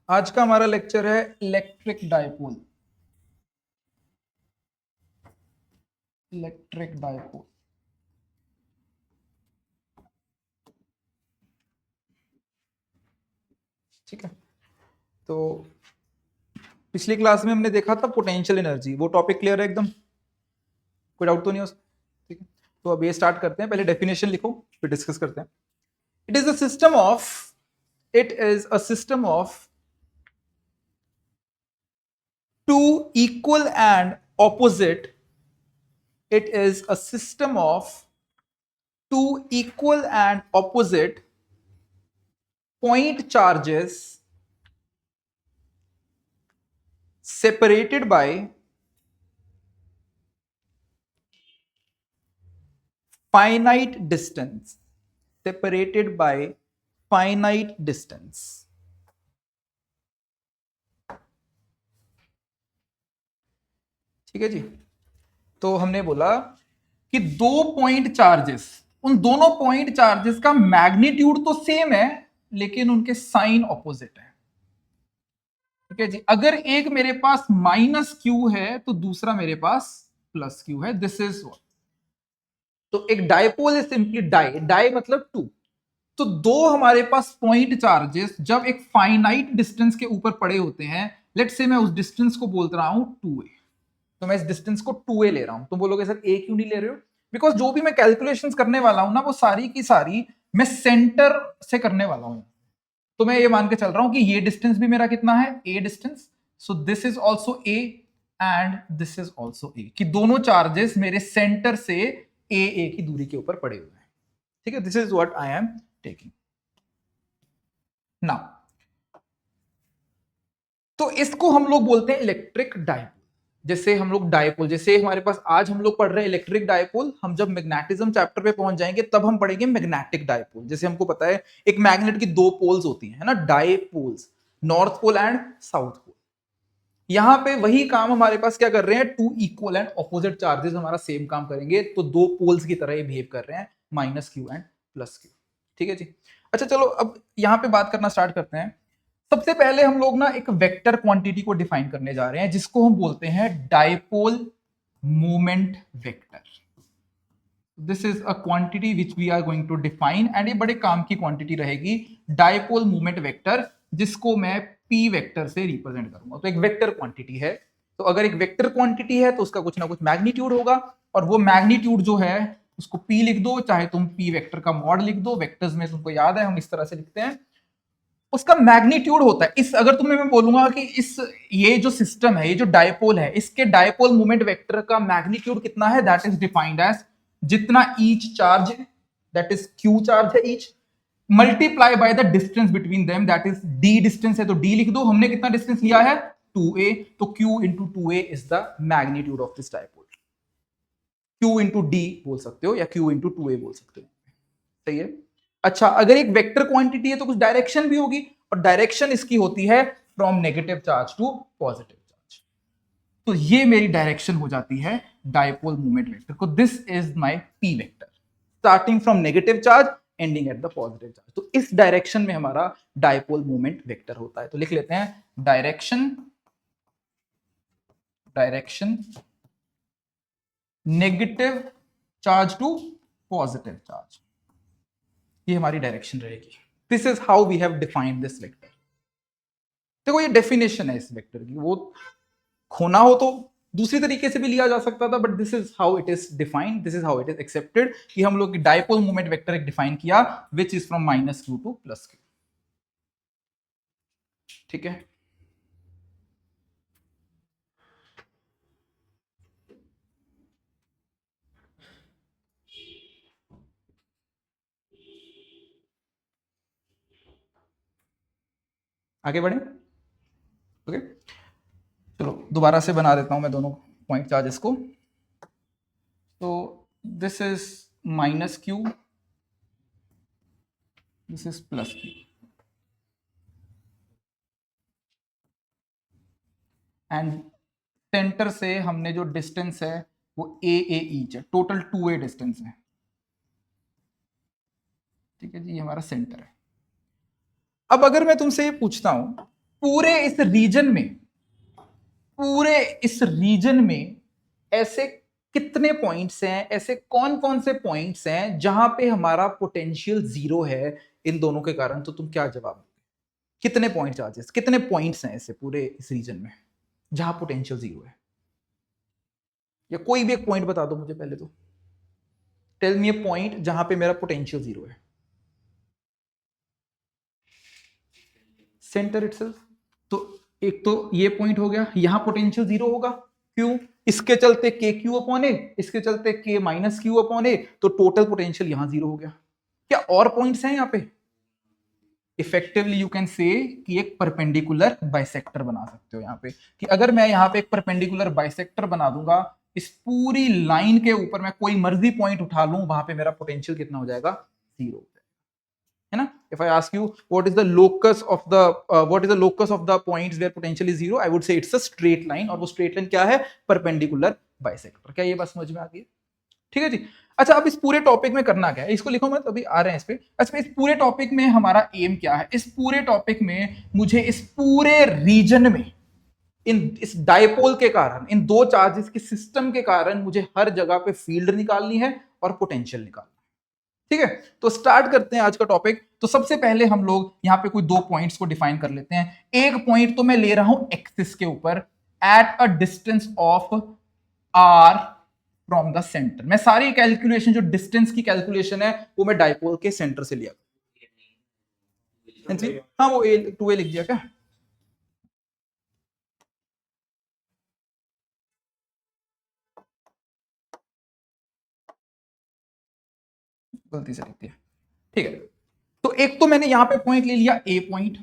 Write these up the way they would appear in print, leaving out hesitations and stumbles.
आज का हमारा लेक्चर है इलेक्ट्रिक डायपोल। इलेक्ट्रिक डायपोल, ठीक है। तो पिछली क्लास में हमने देखा था पोटेंशियल एनर्जी, वो टॉपिक क्लियर है एकदम, कोई डाउट तो नहीं हो? ठीक है, तो अब ये स्टार्ट करते हैं। पहले डेफिनेशन लिखो फिर डिस्कस करते हैं। It is a system of it is a system of two equal and opposite it is a system of two equal and opposite point charges separated by finite distance, separated by finite distance। ठीक है जी। तो हमने बोला कि दो point charges, उन दोनों point charges का मैग्नीट्यूड तो सेम है लेकिन उनके साइन ऑपोजिट है। ठीक है जी। अगर एक मेरे पास माइनस क्यू है तो दूसरा मेरे पास प्लस क्यू है। This is what. तो एक dipole is simply di, di मतलब टू। तो दो हमारे पास पॉइंट चार्जेस जब एक फाइनाइट डिस्टेंस के ऊपर पड़े होते हैं, लेट से मैं उस डिस्टेंस को बोल रहा हूं 2a, तो मैं इस डिस्टेंस को 2a ले रहा हूं। तुम बोलोगे सर a क्यों नहीं ले रहे हो? बिकॉज जो भी मैं कैलकुलेशंस करने वाला हूं ना, वो सारी की सारी मैं सेंटर से करने वाला हूं। तो मैं ये मान के चल रहा हूं कि ये डिस्टेंस भी मेरा कितना है, a distance. So this is also a and this is also a, कि दोनों चार्जेस मेरे सेंटर से a की दूरी के ऊपर पड़े हुए हैं। ठीक है, this is what I am taking now. तो इसको हम लोग बोलते हैं इलेक्ट्रिक डायपोल। जैसे हम लोग डायपोल, जैसे हमारे पास आज हम लोग पढ़ रहे हैं इलेक्ट्रिक डायपोल, हम जब मैग्नेटिज्म चैप्टर पे पहुंच जाएंगे तब हम पढ़ेंगे मैग्नेटिक डायपोल। जैसे हमको पता है एक मैग्नेट की दो पोल्स होती है ना, dipoles, north pole and south pole. यहां पे वही काम हमारे पास क्या कर रहे हैं, two equal and opposite charges हमारा सेम काम करेंगे, तो दो पोल्स की तरह ये बिहेव कर रहे हैं, minus Q and plus Q. ठीक है जी। अच्छा चलो अब यहां पे बात करना स्टार्ट करते हैं। सबसे पहले हम लोग ना एक वेक्टर क्वांटिटी को डिफाइन करने जा रहे हैं जिसको हम बोलते हैं dipole moment vector. This is a quantity which we are going to define and ये बड़े काम की क्वांटिटी रहेगी, डायपोल मोमेंट वेक्टर, जिसको मैं पी वेक्टर से रिप्रेजेंट करूंगा। तो एक वेक्टर क्वांटिटी है, तो अगर एक वेक्टर क्वांटिटी है तो उसका कुछ ना कुछ मैग्नीट्यूड होगा, और वो मैग्नीट्यूड जो है उसको पी लिख दो, चाहे तुम पी वेक्टर का मॉड लिख दो। वेक्टर्स में तुमको याद है हम इस तरह से लिखते हैं, उसका मैग्नीट्यूड होता है। इस अगर तुम्हें मैं बोलूंगा कि इस ये जो सिस्टम है, ये जो डायपोल है, इसके डायपोल मोमेंट वेक्टर का मैग्नीट्यूड कितना है, दैट इज डिफाइंड एज जितना ईच चार्ज है, दैट इज क्यू चार्ज है each, multiply by the distance between them, that is D distance है तो डी लिख दो। हमने कितना डिस्टेंस लिया है, 2a, तो q into 2a is the magnitude of this dipole. q into D बोल सकते हो या q इंटू 2a बोल सकते हो। सही है। अच्छा, अगर एक वेक्टर क्वांटिटी है तो कुछ डायरेक्शन भी होगी, और डायरेक्शन इसकी होती है from negative charge to positive charge. तो ये मेरी डायरेक्शन हो जाती है डायपोल मोमेंट वेक्टर को। This is my p vector, starting from negative charge ending at the positive charge. तो इस डायरेक्शन में हमारा डायपोल मोमेंट वेक्टर होता है। तो लिख लेते हैं direction, direction negative charge to positive charge, ये हमारी डायरेक्शन रहेगी। This is how we have defined this vector. देखो ये डेफिनेशन है इस वेक्टर की, वो खोना हो तो दूसरी तरीके से भी लिया जा सकता था, but this is how it is defined, this is how it is accepted, कि हम लोग डायपोल मोमेंट वेक्टर एक डिफाइन किया which is from minus Q two plus Q. ठीक है, आगे बढ़े। ओके, चलो दोबारा से बना देता हूं मैं दोनों पॉइंट चार्जेस को। तो this is minus Q, this is plus Q, and centre से हमने जो डिस्टेंस है वो ए ईच है, टोटल 2a डिस्टेंस है। ठीक है जी, ये हमारा सेंटर है। अब अगर मैं तुमसे ये पूछता हूं पूरे इस रीजन में ऐसे कितने पॉइंट्स हैं, ऐसे कौन कौन से पॉइंट्स हैं जहां पे हमारा पोटेंशियल जीरो है इन दोनों के कारण? तो तुम क्या जवाब दोगे? कितने पॉइंट चार्जेस, कितने पॉइंट्स हैं ऐसे पूरे इस रीजन में जहां पोटेंशियल जीरो है? या कोई भी एक पॉइंट बता दो मुझे पहले तो। टेल मी ए पॉइंट जहां पे मेरा पोटेंशियल जीरो है। Centre itself. तो एक तो ये पॉइंट हो गया, यहां पोटेंशियल जीरो होगा। क्यों? इसके चलते के क्यू अपॉन ए, इसके चलते के माइनस क्यू अपॉन ए, तो टोटल पोटेंशियल यहां जीरो हो गया। क्या और पॉइंट्स हैं यहां पे? इफेक्टिवली यू कैन से कि एक परपेंडिकुलर बाइसेक्टर बना सकते हो यहां पे, कि अगर मैं यहां पे एक परपेंडिकुलर बाइसेक्टर बना दूंगा, इस पूरी लाइन के ऊपर मैं कोई मर्जी पॉइंट उठा लूं, वहां पे मेरा पोटेंशियल कितना हो जाएगा? जीरो, है ना? If I ask you what is the locus of the points where potential is zero, I would say it's a straight line, और वो straight line क्या है? perpendicular bisector। क्या ये बात समझ में आ गई? ठीक है जी। अच्छा, अब इस पूरे टॉपिक में करना क्या है, इसको लिखो मत, अभी आ रहे हैं इस पे। अच्छा, इस पूरे टॉपिक में हमारा एम क्या है? इस पूरे टॉपिक में मुझे इस पूरे रीजन में इस डायपोल के कारण, इन दो चार्जेस के सिस्टम के कारण मुझे हर जगह पे फील्ड निकालनी है और पोटेंशियल निकालना है। ठीक है, तो स्टार्ट करते हैं आज का टॉपिक। तो सबसे पहले हम लोग यहाँ पे कोई दो पॉइंट्स को डिफाइन कर लेते हैं। एक पॉइंट तो मैं ले रहा हूं एक्सिस के ऊपर, at a distance of r from the centre. मैं सारी कैलकुलेशन, जो डिस्टेंस की कैलकुलेशन है, वो मैं डायपोल के सेंटर से लिया। हाँ, वो ए 2a लिख दिया क्या? गलती से लिख दिया। ठीक है, तो एक तो मैंने यहां पे पॉइंट ले लिया ए पॉइंट,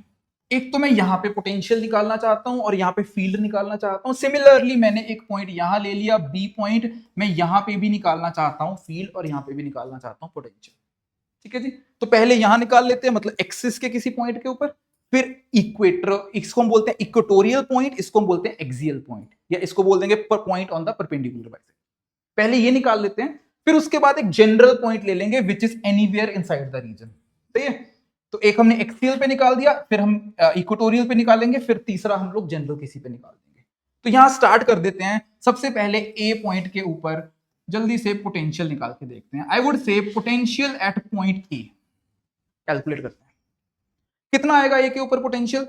एक तो मैं यहां पे पोटेंशियल निकालना चाहता हूं और यहां पे फील्ड निकालना चाहता हूं। सिमिलरली मैंने एक पॉइंट यहां ले लिया बी पॉइंट, मैं यहां पे भी निकालना चाहता हूं फील्ड और यहां पे भी निकालना चाहता हूं पोटेंशियल। ठीक है जी, तो पहले यहां निकाल लेते हैं, मतलब एक्सिस के किसी पॉइंट के ऊपर, फिर इक्वेटर, इसको हम बोलते हैं इक्वेटोरियल पॉइंट, इसको हम बोलते हैं एक्सियल पॉइंट, या इसको बोल देंगे point on the perpendicular bisector. पहले ये निकाल लेते हैं, फिर उसके बाद एक जनरल पॉइंट ले लेंगे which is anywhere inside the region. सही है, तो एक हमने एक्सियल पे निकाल दिया, फिर हम इक्वेटोरियल पे निकालेंगे, फिर तीसरा हम लोग जनरल किसी पे निकाल देंगे। तो यहां स्टार्ट कर देते हैं। सबसे पहले ए पॉइंट के ऊपर जल्दी से पोटेंशियल निकाल के देखते हैं। आई वुड से potential at point A calculate करते हैं। कितना आएगा ए के ऊपर पोटेंशियल?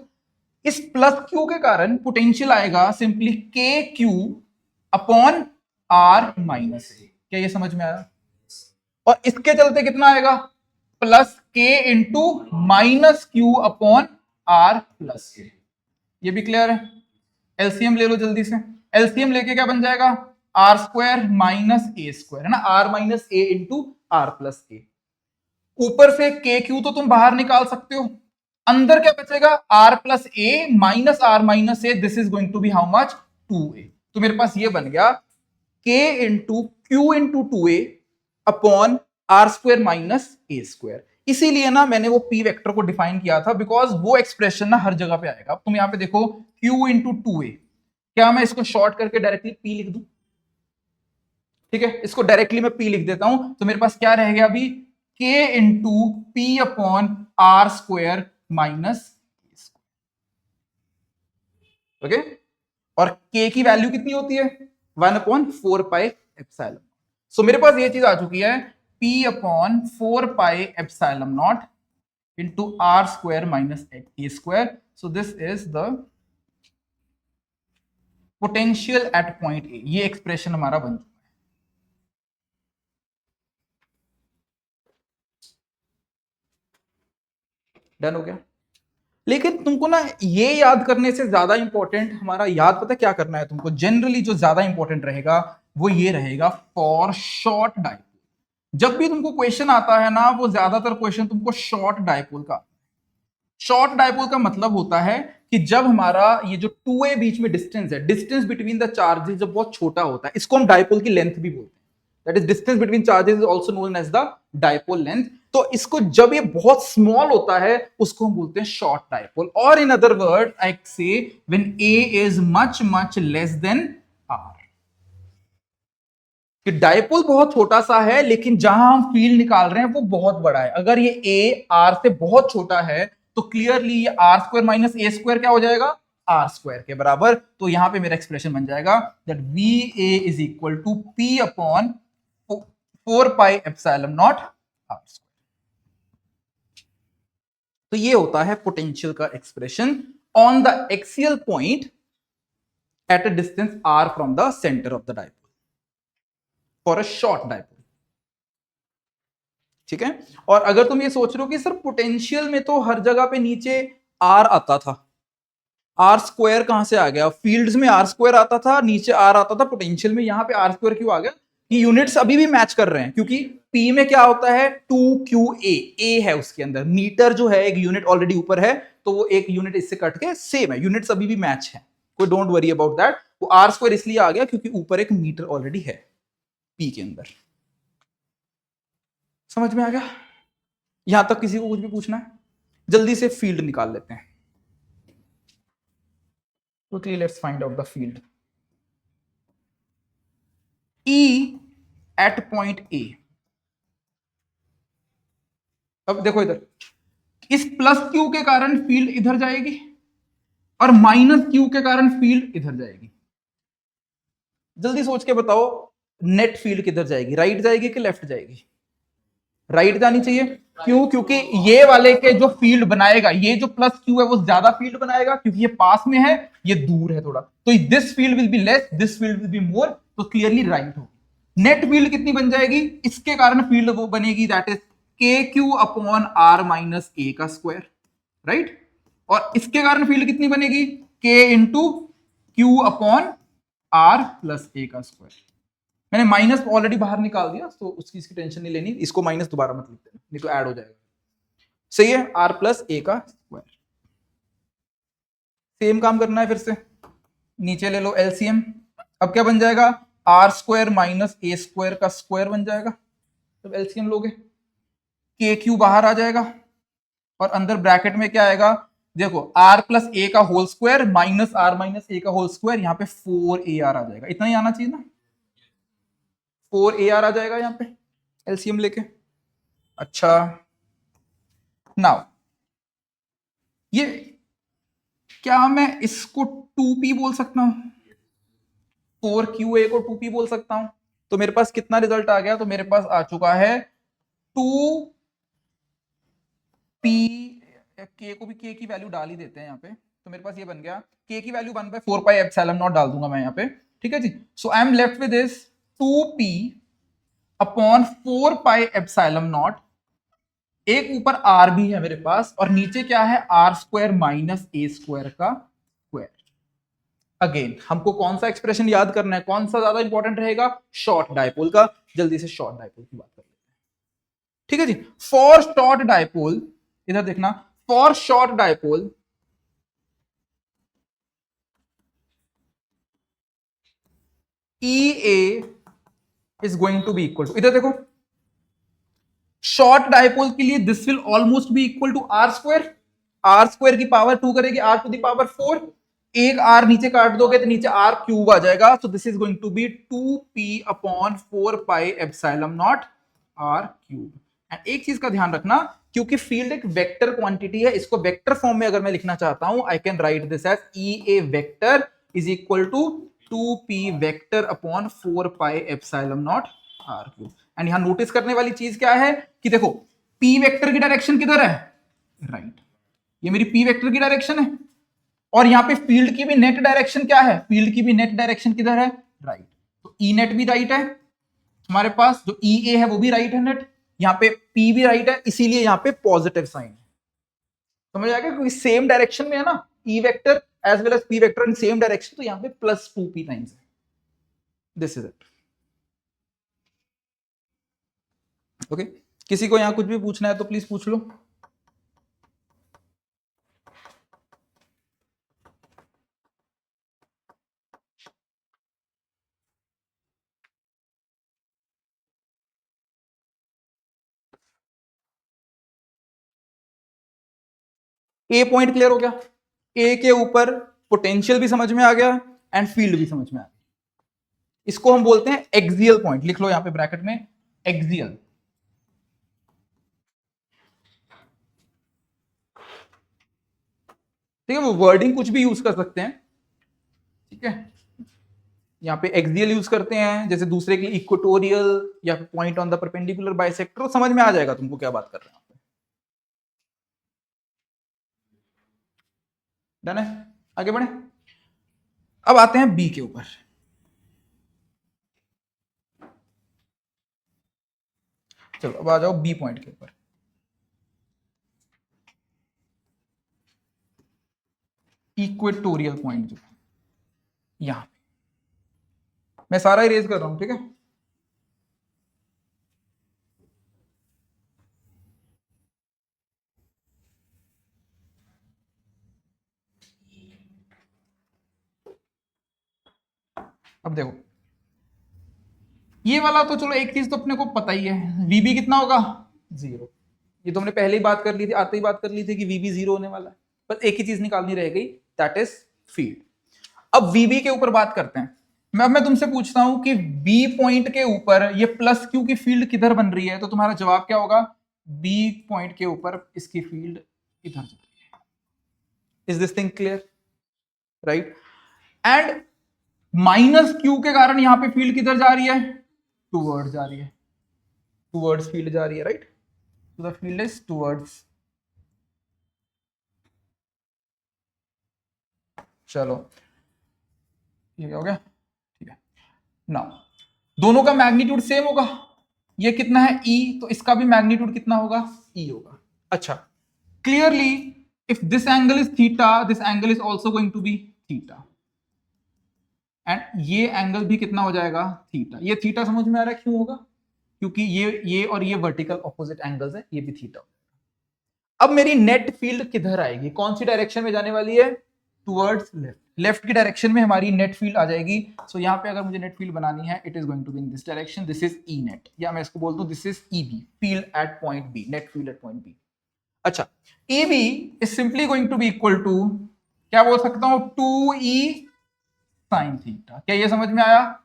इस प्लस क्यू के कारण पोटेंशियल आएगा सिंपली के क्यू अपॉन आर माइनस ए। क्या ये समझ में आया? और इसके चलते कितना आएगा? Plus k into minus q upon are plus k. ये भी क्लियर है? एलसीएम ले लो जल्दी से। एलसीएम लेके क्या बन जाएगा? Are square minus A square, है ना? R minus A into R plus A. ऊपर से के क्यू तो तुम बाहर निकाल सकते हो, अंदर क्या बचेगा? R plus a minus are minus a, this is going to be how much? 2a। तो मेरे पास ये बन गया k into q into 2a upon are square minus A square. इसीलिए ना मैंने वो पी वेक्टर को डिफाइन किया था, बिकॉज वो एक्सप्रेशन ना हर जगह पे आएगा। तुम यहां पे देखो क्यू इंटू 2a, क्या मैं इसको शॉर्ट करके डायरेक्टली पी लिख दूं? ठीक है, इसको डायरेक्टली मैं पी लिख देता हूं, तो मेरे पास क्या रह गया अभी? K into p upon are square minus, okay. और के की वैल्यू कितनी होती है? 1/4 पाई एप्सिलॉन। सो मेरे पास ये चीज आ चुकी है, p upon 4 pi epsilon naught into r square minus A square. So this is the potential at point a. ये एक्सप्रेशन हमारा बन चुका है। डन हो गया। लेकिन तुमको ना ये याद करने से ज्यादा इंपॉर्टेंट हमारा याद पता क्या करना है तुमको? जनरली जो ज्यादा इंपॉर्टेंट रहेगा वो ये रहेगा, फॉर शॉर्ट डायपोल। जब भी तुमको क्वेश्चन आता है ना, वो ज्यादातर क्वेश्चन तुमको शॉर्ट डायपोल का। शॉर्ट डायपोल का मतलब होता है कि जब हमारा ये जो 2a बीच में डिस्टेंस है, डिस्टेंस बिटवीन द चार्जेस जब बहुत छोटा होता है, इसको हम डायपोल की लेंथ भी बोलते हैं। That is distance between charges is also known as the dipole length. तो इसको जब ये बहुत स्मॉल होता है उसको हम बोलते हैं शॉर्ट डायपोल। और इन अदर वर्ड आई से when a is much much less than r, कि डायपोल बहुत छोटा सा है लेकिन जहां हम फील्ड निकाल रहे हैं वो बहुत बड़ा है। अगर ये a r से बहुत छोटा है तो क्लियरली ये are square minus A square क्या हो जाएगा, आर स्क्वायर के बराबर। तो यहां पे मेरा एक्सप्रेशन बन जाएगा that v a is equal to p upon 4 pi epsilon not are square. तो ये होता है पोटेंशियल का expression on the axial point at a distance r from the centre of the dipole for a short dipole. ठीक है। और अगर तुम ये सोच रहे हो कि सर पोटेंशियल में तो हर जगह पे नीचे r आता था, आर स्क्वायर कहां से आ गया, फील्ड्स में आर स्क्वायर आता था, नीचे आर आता था, पोटेंशियल में यहां पे आर स्क्वायर क्यों आ गया? कि यूनिट्स अभी भी मैच कर रहे हैं, क्योंकि पी में क्या होता है 2QA, ए है उसके अंदर, मीटर जो है एक यूनिट ऑलरेडी ऊपर है, तो वो एक यूनिट इससे कट के सेम है, यूनिट्स अभी भी मैच है, कोई डोंट वरी अबाउट दैट। वो आर स्क्वायर इसलिए आ गया क्योंकि ऊपर एक मीटर ऑलरेडी है पी के अंदर। समझ में आ गया? यहां तक किसी को कुछ भी पूछना है? जल्दी से फील्ड निकाल लेते हैं। quickly let's find out the field E at point A। अब देखो इधर, इस प्लस क्यू के कारण फील्ड इधर जाएगी और माइनस क्यू के कारण फील्ड इधर जाएगी। जल्दी सोच के बताओ नेट फील्ड किधर जाएगी, राइट जाएगी कि लेफ्ट जाएगी? राइट जानी चाहिए। क्यों? क्योंकि ये वाले के जो फील्ड बनाएगा, ये जो प्लस क्यू है वो ज्यादा फील्ड बनाएगा, क्योंकि ये पास में है, ये दूर है थोड़ा, तो this field will be less, this field will be more, तो क्लियरली राइट होगी। नेट फील्ड कितनी बन जाएगी? इसके कारण फील्ड वो बनेगी that is K Q upon are minus A का स्क्वायर, राइट। और इसके कारण फील्ड कितनी बनेगी? K into Q upon are plus A का स्क्वायर। मैंने माइनस ऑलरेडी बाहर निकाल दिया, तो उसकी इसकी टेंशन नहीं लेनी, इसको माइनस दोबारा मत लिख देना, नहीं तो ऐड हो जाएगा। सही है, आर प्लस ए का स्क्वायर। सेम काम करना है फिर से, नीचे ले लो एलसीएम। अब क्या बन जाएगा? Are square minus A square का स्क्वायर बन जाएगा। जब एलसीएम लोगे के क्यू बाहर आ जाएगा और अंदर ब्रैकेट में क्या आएगा? देखो आर प्लस ए का whole square minus are minus A का होल स्क्वायर, यहाँ पे 4AR आ जाएगा। इतना ही आना चाहिए ना, 4AR आ जाएगा यहाँ पे एलसीएम लेके। अच्छा नाउ ये क्या मैं इसको 2P बोल सकता हूं? 4QA को 2P बोल सकता हूं। तो मेरे पास कितना रिजल्ट आ गया? तो मेरे पास आ चुका है 2P, के को भी के की वैल्यू डाल ही देते हैं यहाँ पे, तो मेरे पास ये बन गया के की वैल्यू 1/4 पाई एप्सिलॉन नॉट डाल दूंगा मैं यहाँ पे। ठीक है जी। So I am left with this 2P upon 4 pi epsilon not, एक ऊपर आर भी है मेरे पास और नीचे क्या है? Are square minus A square का स्क्वायर। अगेन हमको कौन सा एक्सप्रेशन याद करना है, कौन सा ज्यादा इंपॉर्टेंट रहेगा? शॉर्ट डायपोल का। जल्दी से शॉर्ट डायपोल की बात कर लेते हैं। ठीक है जी। फॉर शॉर्ट डायपोल, इधर देखना, for short dipole EA is going to be equal to, इधर देखो, शॉर्ट डायपोल के लिए this will almost be equal to r square, r square की पावर 2 करेगी आर टू द पावर 4, एक आर नीचे काट दोगे तो नीचे आर क्यूब आ जाएगा। So this is going to be 2P upon 4 pi epsilon not are cube. And एक चीज का ध्यान रखना, क्योंकि फील्ड एक वेक्टर क्वांटिटी है, इसको वेक्टर फॉर्म में अगर मैं लिखना चाहता हूं, I can write this as EA vector is equal to 2P vector upon 4 pi epsilon not are cube. And यहां नोटिस करने वाली चीज क्या है कि देखो P वेक्टर की डायरेक्शन किधर है? राइट। ये मेरी P वेक्टर की डायरेक्शन है और यहाँ पे फील्ड की भी नेट डायरेक्शन क्या है? फील्ड की भी नेट डायरेक्शन किधर है? राइट। तो ई नेट भी राइट है हमारे पास, जो EA है वो भी राइट है नेट, यहाँ पे P भी राइट है, इसीलिए यहाँ पे पॉजिटिव साइन है। समझ आ गया? क्योंकि सेम डायरेक्शन में है ना, E vector as well as P vector in same direction, तो यहाँ पे प्लस 2P टाइम्स है। This is it. ओके, किसी को यहाँ कुछ भी पूछना है तो प्लीज पूछ लो। ए पॉइंट क्लियर हो गया, ए के ऊपर पोटेंशियल भी समझ में आ गया एंड फील्ड भी समझ में आ गया। इसको हम बोलते हैं एक्सियल पॉइंट, लिख लो यहां पे ब्रैकेट में एक्सियल। ठीक है, वो वर्डिंग कुछ भी यूज कर सकते हैं, ठीक है। यहाँ पे एक्सियल यूज करते हैं, जैसे दूसरे के इक्वेटोरियल या point on the perpendicular bisector, समझ में आ जाएगा तुमको क्या बात कर रहे हैं। डन है, आगे बढ़े। अब आते हैं बी के ऊपर। चलो अब आ जाओ बी पॉइंट के ऊपर। इक्वेटोरियल पॉइंट जो यहां पे मैं सारा इरेज कर रहा हूं, ठीक है। अब देखो ये वाला तो चलो एक चीज तो अपने को पता ही है, वीबी कितना होगा 0। ये तो हमने पहले ही बात कर ली थी, आते ही बात कर ली थी कि वीबी 0 होने वाला है। बस एक ही चीज निकालनी रह गई, दैट इज फील्ड। अब वीबी के ऊपर बात करते हैं। मैं तुमसे पूछता हूं कि बी पॉइंट के ऊपर ये प्लस क्यू की फील्ड किधर बन रही है, तो तुम्हारा जवाब क्या होगा, बी पॉइंट के ऊपर इसकी फील्ड इधर जा रही है। Is this thing clear, right. And minus Q के कारण यहां पे फील्ड किधर जा रही है, टूवर्ड्स जा रही है, टूवर्ड्स फील्ड जा रही है, राइट। तो द फील्ड इज टूवर्ड्स। चलो ये क्या हो गया, ठीक है। नाउ दोनों का मैग्नीट्यूड सेम होगा, ये कितना है E, तो इसका भी मैग्नीट्यूड कितना होगा E होगा। अच्छा, clearly if this angle is theta, this angle is also going to be theta, and ये एंगल भी कितना हो जाएगा थीटा। ये थीटा समझ में आ रहा है क्यों होगा, क्योंकि ये और ये वर्टिकल ऑपोजिट एंगल्स है, ये भी थीटा। अब मेरी नेट फील्ड किधर आएगी, कौन सी डायरेक्शन में जाने वाली है, टुवर्ड्स लेफ्ट। लेफ्ट की डायरेक्शन में हमारी नेट फील्ड आ जाएगी। सो यहाँ पे अगर मुझे नेट फील्ड बनानी है, it is going to be in this direction, this is E net, या मैं इसको बोल दूं this is E B, field at point B, net field at point B. अच्छा, E B is simply going to be equal to, क्या बोल सकता हूं, 2e साइन थीटा। क्या ये समझ में आया,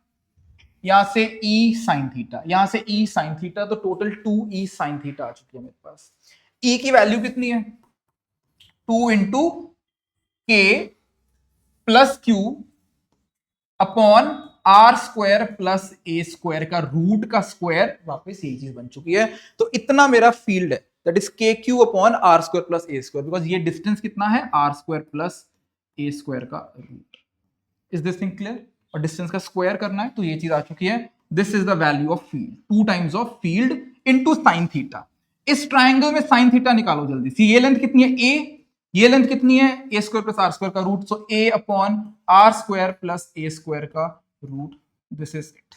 यहां से e साइन थीटा, यहां से e साइन थीटा, तो टोटल 2e साइन थीटा आ चुकी है मेरे पास। e की वैल्यू कितनी है, 2 into k plus q upon are square plus A square का रूट का स्क्वायर, वापस यही चीज बन चुकी है। तो इतना मेरा फील्ड है, that is K Q upon are square plus A square, because ये डिस्टेंस कितना है, are square plus A square का root. Is this thing clear. और डिस्टेंस का स्क्वायर करना है, तो ये चीज आ चुकी है, this is the value of field, 2 times of field into sine theta. इस ट्राइंगल में साइन थीटा निकालो जल्दी सी। ये लेंथ कितनी है ए, ये लेंथ कितनी है, A square plus R square का root, so A upon are square plus A square का root, this is it.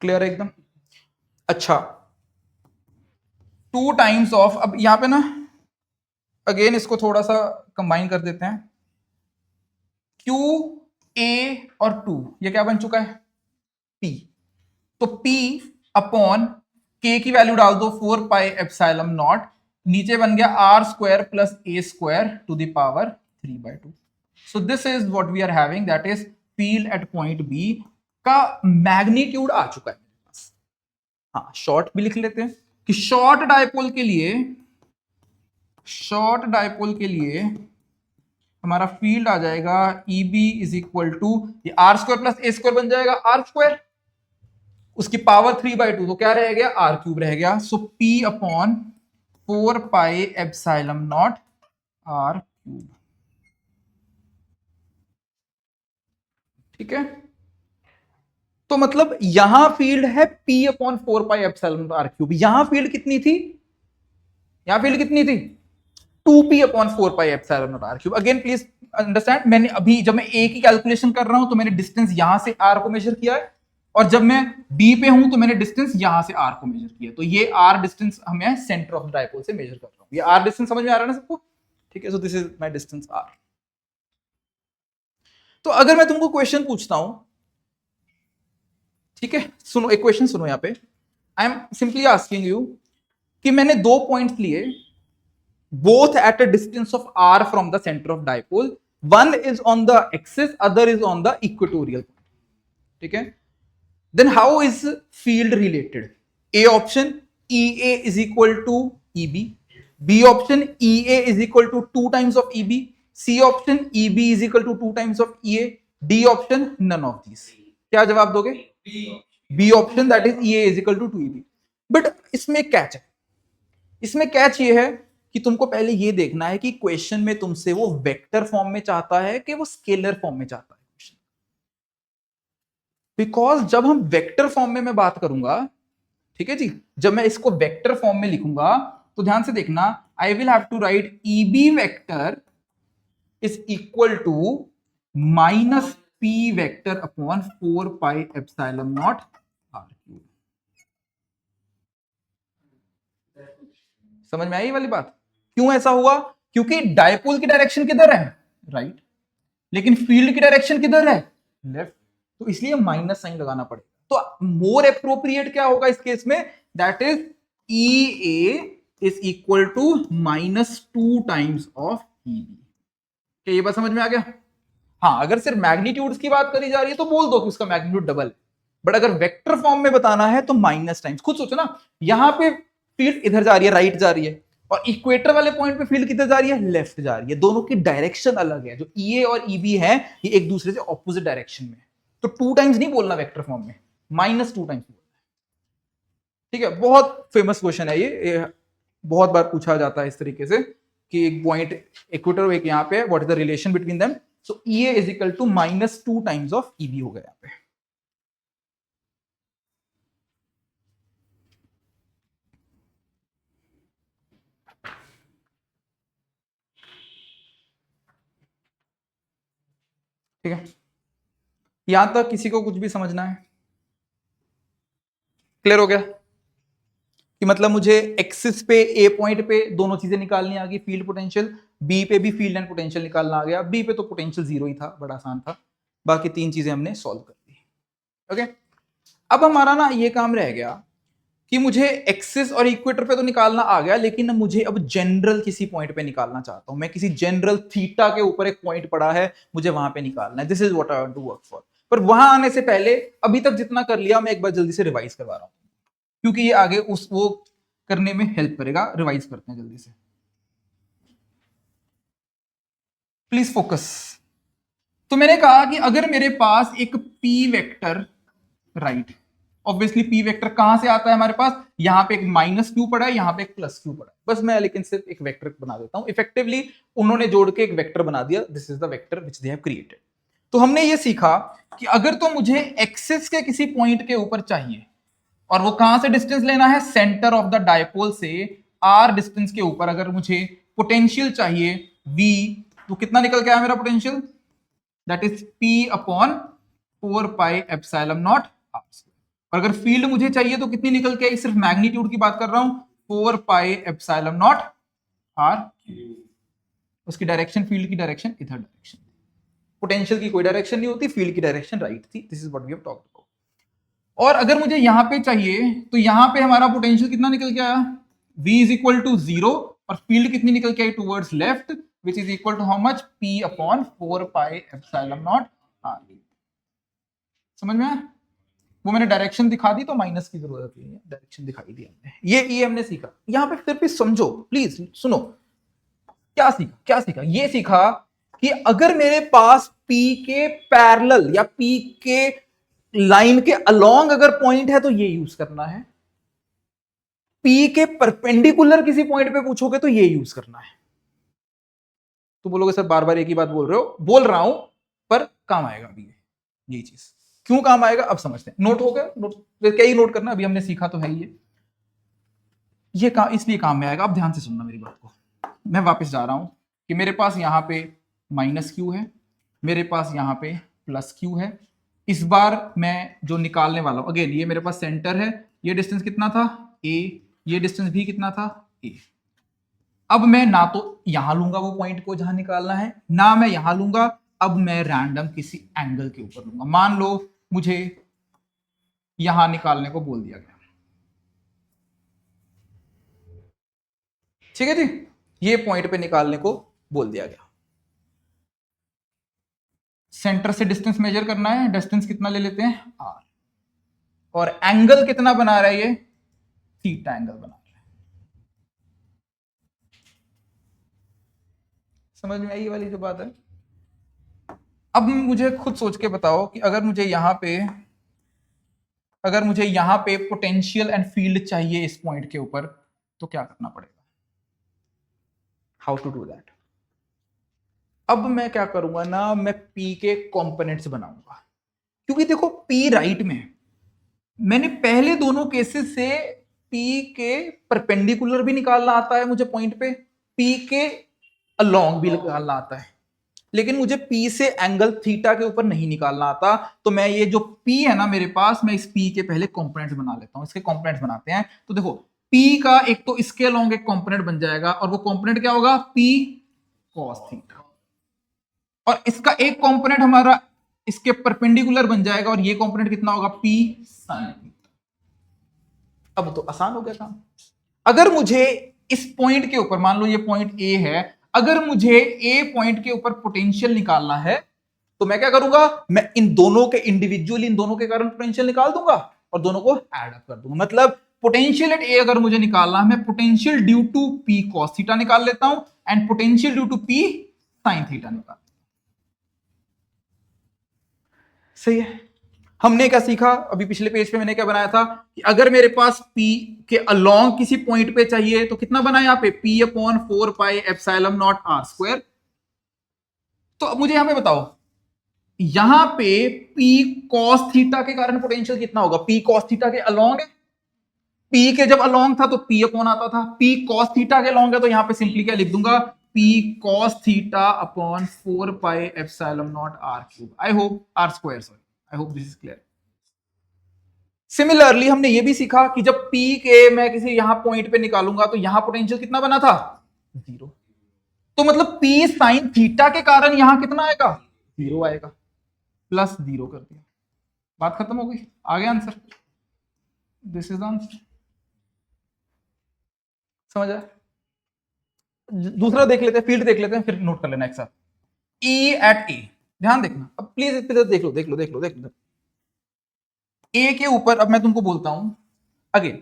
Clear है एकदम। अच्छा, 2 टाइम्स ऑफ, अब यहां पे ना अगेन इसको थोड़ा सा कंबाइन कर देते हैं, Q A और 2, ये क्या बन चुका है P, तो P अपॉन K की वैल्यू डाल दो 4 पाई एप्सिलॉन नॉट, नीचे बन गया r square plus A square to the power 3/2। So this is what we are having, that is field at point b का मैग्नीट्यूड आ चुका है मेरे पास। हाँ, शॉर्ट भी लिख लेते हैं कि शॉर्ट डायपोल के लिए हमारा फील्ड आ जाएगा E B is equal to, ये are square plus A square बन जाएगा आर स्क्वायर, उसकी पावर 3/2, तो क्या रह गया, आर क्यूब रह गया। So P upon 4 pi epsilon not are cube. ठीक है, तो मतलब यहां फील्ड है P upon 4 pi epsilon R cube. यहां फील्ड कितनी थी, यहां फील्ड कितनी थी, 2p upon 4 pi epsilon not are cube. Again please understand, मैंने अभी जब मैं a की कैलकुलेशन कर रहा हूं तो मैंने डिस्टेंस यहां से r को मेजर किया है, और जब मैं b पे हूं तो मैंने डिस्टेंस यहां से r को मेजर किया। तो ये r डिस्टेंस हमें सेंटर ऑफ डायपोल से मेजर कर रहा हूं। ये r डिस्टेंस समझ में आ रहा है ना सबको, ठीक है। So this is my distance r। तो अगर मैं तुमको क्वेश्चन पूछता हूं, ठीक है, सुनो एक क्वेश्चन सुनो, यहां पे I am simply asking you कि मैंने 2 पॉइंट्स लिए, both at a distance of r from the center of dipole, one is on the axis, other is on the equatorial point, ठीक है। then how is field related, a option, EA is equal to EB, B option EA is equal to 2 times of EB, C option EB is equal to 2 times of EA, D option none of this. क्या जवाब दोगे? B option, that is EA is equal to 2EB। But इसमें catch है, इसमें catch ये है कि तुमको पहले ये देखना है कि क्वेश्चन में तुमसे वो वेक्टर फॉर्म में चाहता है कि वो स्केलर फॉर्म में चाहता है। बिकॉज जब हम वेक्टर फॉर्म में मैं बात करूंगा, ठीक है जी, जब मैं इसको वेक्टर फॉर्म में लिखूंगा तो ध्यान से देखना, I will have to write EB vector is equal to minus P vector upon 4 pi epsilon not R cube. समझ में आई वाली बात? क्यों ऐसा हुआ? क्योंकि डायपोल की डायरेक्शन किधर है? राइट, लेकिन फील्ड की डायरेक्शन किधर है? लेफ्ट, तो इसलिए माइनस साइन लगाना पड़ेगा। तो मोर एप्रोप्रिएट क्या होगा इस केस में? That is EA is equal to -2 times of EB। क्या ये बात समझ में आ गया? हाँ, अगर सिर्फ मैग्नीट्यूड्स की बात करी जा रही है तो बोल दो कि उसका मैग्नीट्यूड डबल है, बट अगर वेक्टर फॉर्म में बताना है तो माइनस टाइम्स। खुद सोचो ना, यहां पे फील्ड इधर जा रही है, राइट जा रही है, और इक्वेटर वाले पॉइंट पे फील्ड किधर जा रही है? लेफ्ट जा रही है। दोनों की डायरेक्शन अलग है। जो EA और EB है ये एक दूसरे से ऑपोजिट डायरेक्शन में, तो 2 टाइम्स नहीं बोलना वेक्टर फॉर्म में, -2 टाइम्स बोलना है। ठीक है, बहुत फेमस क्वेश्चन है ये बहुत बार पूछा जाता है इस तरीके से कि एक पॉइंट इक्वेटर एक यहां पे, what is the relation between them? So EA is equal to -2 times of EB हो गया यहां पे। ठीक है, यहां तक किसी को कुछ भी समझना है? क्लियर हो गया कि मतलब मुझे एक्सिस पे ए पॉइंट पे दोनों चीजें निकालनी आ गई, फील्ड पोटेंशियल, बी पे भी फील्ड एंड पोटेंशियल निकालना आ गया। बी पे तो पोटेंशियल 0 ही था, बड़ा आसान था, बाकी 3 चीजें हमने सॉल्व कर दी। ओके, अब हमारा ना ये काम रह गया कि मुझे एक्सिस और इक्वेटर पे तो निकालना आ गया, लेकिन मुझे अब जनरल किसी पॉइंट पे निकालना चाहता हूं। मैं किसी जनरल थीटा के ऊपर एक पॉइंट पड़ा है, मुझे वहां पे निकालना है। This is what I want to work for. पर वहां आने से पहले अभी तक जितना कर लिया मैं एक बार जल्दी से रिवाइज करवा रहा हूं, क्योंकि ये आगे उस वो करने में हेल्प करेगा। रिवाइज करते हैं जल्दी से, प्लीज फोकस। तो मैंने कहा कि अगर मेरे पास एक P vector, right, obviously P vector कहां से आता है हमारे पास? यहां पे एक -q पड़ा है, यहां पे एक +q पड़ा है। बस मैं लेकिन सिर्फ एक वेक्टर बना देता हूं। इफेक्टिवली उन्होंने जोड़ के एक वेक्टर बना दिया। This is the vector which they have created. तो हमने ये सीखा कि अगर तो मुझे एक्सिस के किसी पॉइंट के ऊपर चाहिए, और वो कहां से डिस्टेंस लेना है? सेंटर ऑफ द डायपोल से r डिस्टेंस के ऊपर अगर मुझे पोटेंशियल चाहिए V, तो कितना निकल के आया मेरा potential? That is P upon 4 pi epsilon not r। और अगर फील्ड मुझे चाहिए तो कितनी निकल के आई? सिर्फ मैग्नीट्यूड की बात कर रहा हूं, 4 पाई एप्सिलॉन नॉट r। उसकी डायरेक्शन, फील्ड की डायरेक्शन इधर डायरेक्शन, पोटेंशियल की कोई डायरेक्शन नहीं होती, फील्ड की डायरेक्शन राइट थी। This is what we have talked about. और अगर मुझे यहां पे चाहिए तो यहां पे हमारा पोटेंशियल कितना निकल के आया? V इज इक्वल टू 0, और फील्ड कितनी निकल के आई? Towards left, which is equal to how much? P upon 4 pi epsilon not r। समझ में आया? वो मैंने डायरेक्शन दिखा दी तो माइनस की जरूरत नहीं है, डायरेक्शन दिखाई दी हमने। ये हमने सीखा। यहां पे फिर भी समझो, प्लीज सुनो, क्या सीखा? क्या सीखा? ये सीखा कि अगर मेरे पास P के पैरेलल या P के लाइन के अलोंग अगर पॉइंट है तो ये यूज करना है। P के परपेंडिकुलर किसी पॉइंट पे पूछोगे तो ये यूज करना है। तो बोलोगे सर बार बार एक ही बात बोल रहे हो। बोल रहा हूं, पर काम आएगा अभी ये चीज। क्यों काम आएगा अब समझते हैं। नोट हो गया? नोट क्या ही नोट करना, अभी हमने सीखा तो है ही ये काम इसलिए काम में आएगा। अब ध्यान से सुनना मेरी बात को। मैं वापस जा रहा हूं कि मेरे पास यहां पे -q है, मेरे पास यहां पे +q है। इस बार मैं जो निकालने वाला हूं, अगेन ये मेरे पास सेंटर है, ये डिस्टेंस कितना था? a, ये डिस्टेंस भी कितना था? a। अब मैं ना तो यहां लूंगा वो पॉइंट को जहां निकालना है, ना मैं यहां लूंगा। अब मैं रैंडम किसी एंगल के ऊपर लूंगा। मान लो मुझे यहां निकालने को बोल दिया गया, ठीक है जी, ये पॉइंट पे निकालने को बोल दिया गया। सेंटर से डिस्टेंस मेजर करना है, डिस्टेंस कितना ले लेते हैं? r। और एंगल कितना बना रहा है ये? थीटा एंगल बना रहा है। समझ में आई ये वाली जो बात है? अब मुझे खुद सोच के बताओ कि अगर मुझे यहाँ पे पोटेंशियल एंड फील्ड चाहिए इस पॉइंट के ऊपर, तो क्या करना पड़ेगा? How to do that? अब मैं क्या करूंगा ना, मैं P के कंपोनेंट्स बनाऊंगा, क्योंकि देखो P राइट में मैंने पहले दोनों केसेस से P के परपेंडिकुलर भी निकालना आता है मुझे पॉइंट पे, P के अलोंग भी निकालना आता है, लेकिन मुझे P से एंगल थीटा के ऊपर नहीं निकालना आता। तो मैं ये जो P है ना मेरे पास, मैं इस P के पहले कंपोनेंट्स बना लेता हूं। इसके कंपोनेंट्स बनाते हैं। तो देखो P का एक तो इसके अलोंग एक कंपोनेंट बन जाएगा, और वो कंपोनेंट क्या होगा? P cos theta. और इसका एक कंपोनेंट हमारा इसके परपेंडिकुलर बन जाएगा, और ये कंपोनेंट कितना होगा? P sin theta. अब तो आसान हो गया काम। अगर मुझे इस पॉइंट के ऊपर, मान लो ये पॉइंट ए है, अगर मुझे ए पॉइंट के ऊपर पोटेंशियल निकालना है, तो मैं क्या करूंगा? मैं इन दोनों के इंडिविजुअली इन दोनों के कारण पोटेंशियल निकाल दूंगा और दोनों को ऐड अप कर दूंगा। मतलब पोटेंशियल एट ए अगर मुझे निकालना है, मैं potential due to P cos theta निकाल लेता हूं and potential due to P sine theta निकाल। सही है। हमने क्या सीखा अभी पिछले पेज पे? मैंने क्या बनाया था कि अगर मेरे पास P के अलोंग किसी पॉइंट पे चाहिए तो कितना बना यहां पे? P upon 4 pi epsilon not are square. तो अब मुझे यहां पे बताओ, यहां पे P cos थीटा के कारण पोटेंशियल कितना होगा? P cos थीटा के अलोंग है। P के जब अलोंग था तो P अपॉन आता था, P cos थीटा के अलोंग है तो यहां पे सिंपली क्या लिख दूंगा? P cos theta upon 4 pi epsilon not are cube. I hope R square, sorry, I hope this is clear. Similarly हमने ये भी सीखा कि जब P के मैं किसी यहां पॉइंट पे निकालूंगा तो यहां पोटेंशियल कितना बना था? 0। तो मतलब P साइन थीटा के कारण यहां कितना आएगा? 0 आएगा। प्लस 0 कर दिया, बात खत्म हो गई। आ गया आंसर? This is answer. समझ आया? दूसरा देख लेते हैं, फील्ड देख लेते हैं, फिर नोट कर लेना एक साथ। E एट ए, ध्यान देखना अब प्लीज, देख लो देख लो देख लो देख लो। ए के ऊपर अब मैं तुमको बोलता हूं अगेन,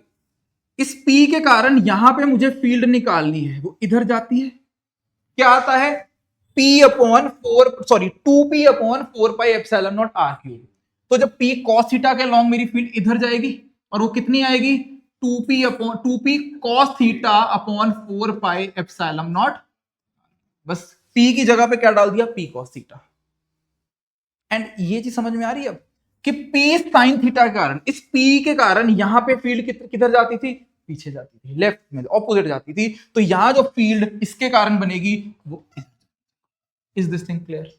इस P के कारण यहां पे मुझे फील्ड निकालनी है, वो इधर जाती है। क्या आता है? P upon 4, sorry 2P upon 4 pi epsilon not are cube. तो जब P cos थीटा के लॉन्ग मेरी फील्ड इधर जाएगी, और वो कितनी आएगी? 2P cos theta upon 4 pi epsilon naught. बस P की जगह पे क्या डाल दिया? P cos theta. एंड ये चीज समझ में आ रही है अब कि P sin थीटा के कारण, इस P के कारण यहां पे फील्ड किधर जाती थी? पीछे जाती थी, लेफ्ट में ऑपोजिट जाती थी। तो यहां जो फील्ड इसके कारण बनेगी वो, इज दिस थिंग क्लियर?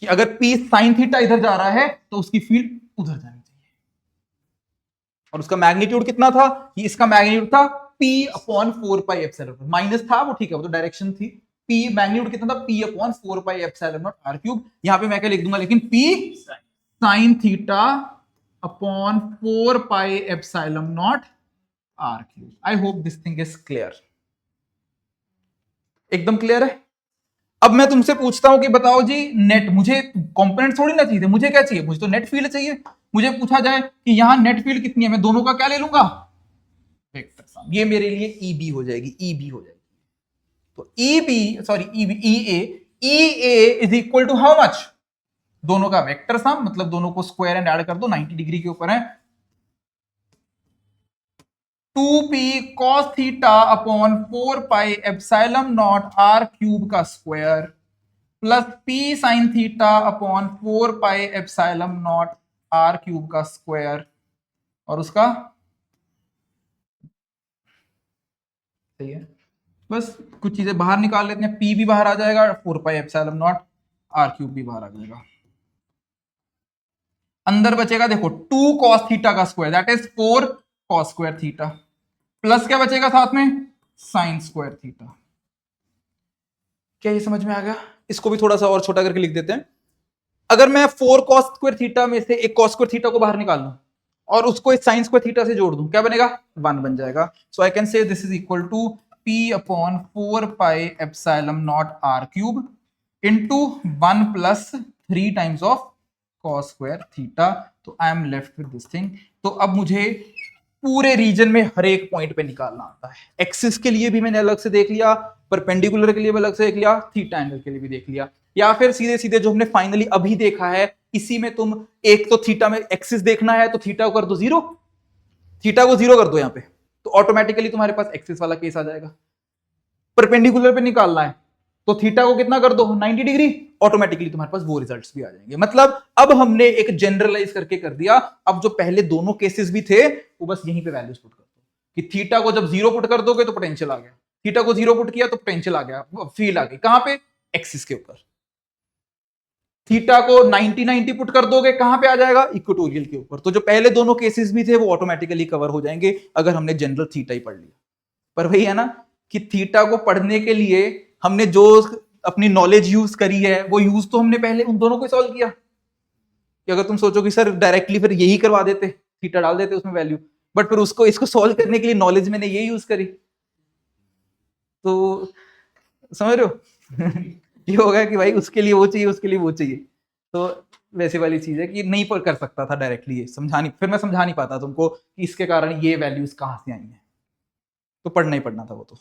कि अगर P sin थीटा इधर जा रहा है तो उसकी फील्ड उधर जानी चाहिए। और उसका मैग्नीट्यूड कितना था? कि इसका मैग्नीट्यूड था P upon 4 pi epsilon, minus था वो, ठीक है, वो तो डायरेक्शन थी। P मैग्नीट्यूड कितना था? P upon 4 pi epsilon not are cube. यहां पे मैं क्या लिख दूंगा लेकिन? P sin theta upon 4 pi epsilon not are cube. I hope this thing is clear. एकदम क्लियर है? अब मैं तुमसे पूछता हूं कि बताओ जी, नेट, मुझे कंपोनेंट थोड़ी ना चाहिए, मुझे क्या चाहिए? मुझे तो नेट फील्ड चाहिए। मुझे पूछा जाए कि यहां नेट फील्ड कितनी है, मैं दोनों का क्या ले लूंगा? Vector sum. ये मेरे लिए ईबी हो जाएगी, ईबी हो जाएगी। तो EB, sorry EA is equal to how much? दोनों का वेक्टर सम, मतलब दोनों को स्क्वायर एंड ऐड कर दो, 90 डिग्री के ऊपर है। 2p cos theta upon 4 pi epsilon not are cube का square plus P sin theta upon 4 pi epsilon not are cube का स्क्वायर, और उसका, सही है, बस कुछ चीजें बाहर निकाल लेते हैं। P भी बाहर आ जाएगा, 4 pi epsilon not are cube भी बाहर आ जाएगा। अंदर बचेगा देखो 2 cos थीटा का square, that is 4 cos square theta, plus क्या बचेगा साथ में? Sine square theta. क्या ये समझ में आ गया? इसको भी थोड़ा सा और छोटा करके लिख देते हैं। अगर मैं 4 cos स्क्वायर थीटा में से एक cos स्क्वायर थीटा को बाहर निकाल लूं और उसको इस sin स्क्वायर थीटा से जोड़ दूं, क्या बनेगा? 1 बन जाएगा। So I can say this is equal to P upon 4 pi epsilon not are cube into 1 plus 3 times of cos square theta. तो I am left with this thing. तो अब मुझे पूरे रीजन में हर एक पॉइंट पे निकालना आता है। एक्सिस के लिए भी मैंने अलग से देख लिया, परपेंडिकुलर के लिए भी अलग से देख लिया, थीटा एंगल के लिए भी देख लिया, या फिर सीधे सीधे जो हमने फाइनली अभी देखा है इसी में तुम एक तो थीटा में एक्सिस देखना है तो थीटा को कर दो जीरो, थीटा को जीरो कर दो यहां पे, तो ऑटोमेटिकली तुम्हारे पास एक्सिस वाला केस आ जाएगा। परपेंडिकुलर पे निकालना है तो थीटा को कितना कर दो 90 डिग्री, ऑटोमेटिकली तुम्हारे पास वो रिजल्ट्स भी आ जाएंगे। मतलब अब हमने एक जनरलाइज करके कर दिया, अब जो पहले दोनों केसेस भी थे वो बस यहीं पे वैल्यूज पुट कर दो कि थीटा को जब जीरो पुट कर दोगे तो पोटेंशियल आ गया, थीटा को जीरो पुट किया तो पोटेंशियल आ गया, फील्ड आ गई कहां पे, एक्सिस के ऊपर। थीटा को 90 90 पुट कर दोगे कहां पे आ जाएगा, इक्वेटोरियल के ऊपर। तो जो पहले दोनों केसेस भी थे वो ऑटोमेटिकली कवर हो जाएंगे अगर हमने जनरल थीटा ही पढ़ लिया। पर वही है ना कि थीटा को पढ़ने के लिए हमने जो अपनी नॉलेज यूज करी है वो यूज तो हमने पहले उन दोनों को सॉल्व किया, कि अगर तुम सोचो कि सर डायरेक्टली फिर यही करवा देते, थीटा डाल देते उसमें वैल्यू, बट फिर उसको इसको सॉल्व करने के लिए नॉलेज मैंने ये यूज करी, तो समझ रहे हो ये होगा कि भाई उसके लिए वो चाहिए उसके लिए वो चाहिए, तो वैसे वाली चीज है कि नहीं कर सकता था डायरेक्टली, ये समझा नहीं, फिर मैं समझा नहीं पाता तुमको कि इसके कारण ये वैल्यूज कहां से आई हैं, तो पढ़ना ही पढ़ना था वो तो।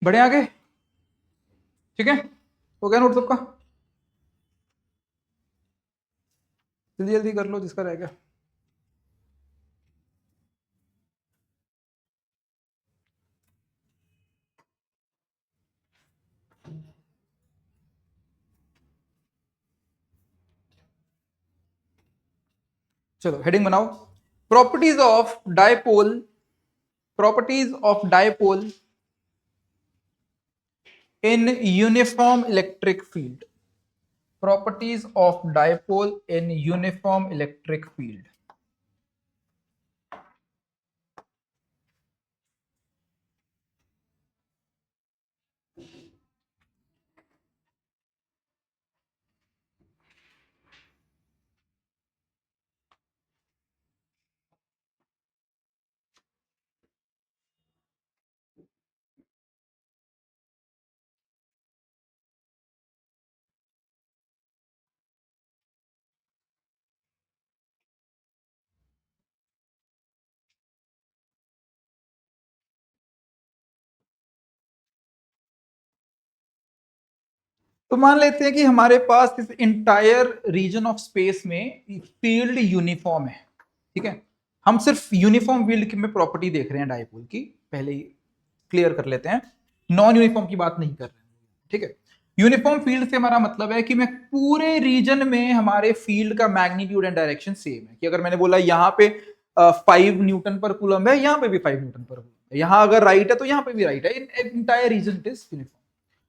बढ़े आगे, ठीक है, हो गया नोट सबका, जल्दी जल्दी कर लो जिसका रह गया। चलो हेडिंग बनाओ, properties of dipole, properties of dipole in uniform electric field, properties of dipole in uniform electric field. तो मान लेते हैं कि हमारे पास इस इंटायर रीजन ऑफ स्पेस में फील्ड यूनिफॉर्म है, ठीक है। हम सिर्फ यूनिफॉर्म फील्ड में प्रॉपर्टी देख रहे हैं डायपोल की, पहले ही क्लियर कर लेते हैं, नॉन यूनिफॉर्म की बात नहीं कर रहे हैं, ठीक है। यूनिफॉर्म फील्ड से हमारा मतलब है कि मैं पूरे रीजन में हमारे फील्ड का मैग्नीट्यूड एंड डायरेक्शन सेम है, कि अगर मैंने बोला यहाँ पे 5 न्यूटन पर कूलम है, यहाँ पे भी 5 न्यूटन पर कूलम है, यहाँ अगर राइट है तो यहाँ पे भी राइट है, entire region it is uniform.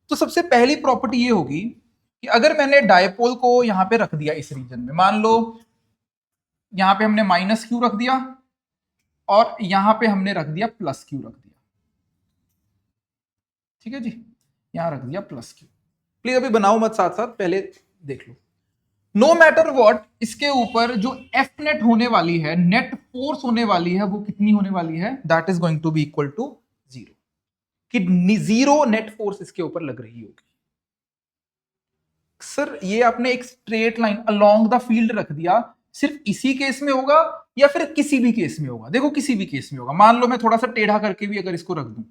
तो सबसे पहली प्रॉपर्टी ये होगी कि अगर मैंने डायपोल को यहां पे रख दिया इस रीजन में, मान लो यहां पे हमने माइनस क्यू रख दिया और यहां पे हमने रख दिया प्लस क्यू रख दिया, ठीक है जी, यहां रख दिया प्लस क्यू। प्लीज अभी बनाओ मत, साथ साथ पहले देख लो। नो मैटर व्हाट, इसके ऊपर जो एफ नेट होने वाली है, नेट फोर्स होने वाली है, वो कितनी होने वाली है, that is going to be equal to 0, कि 0 नेट फोर्स इसके ऊपर लग रही होगी। सर ये आपने एक straight line along the field रख दिया, सिर्फ इसी केस में होगा या फिर किसी भी केस में होगा? देखो किसी भी केस में होगा। मान लो मैं थोड़ा सा टेढ़ा करके भी अगर इसको रख दूं,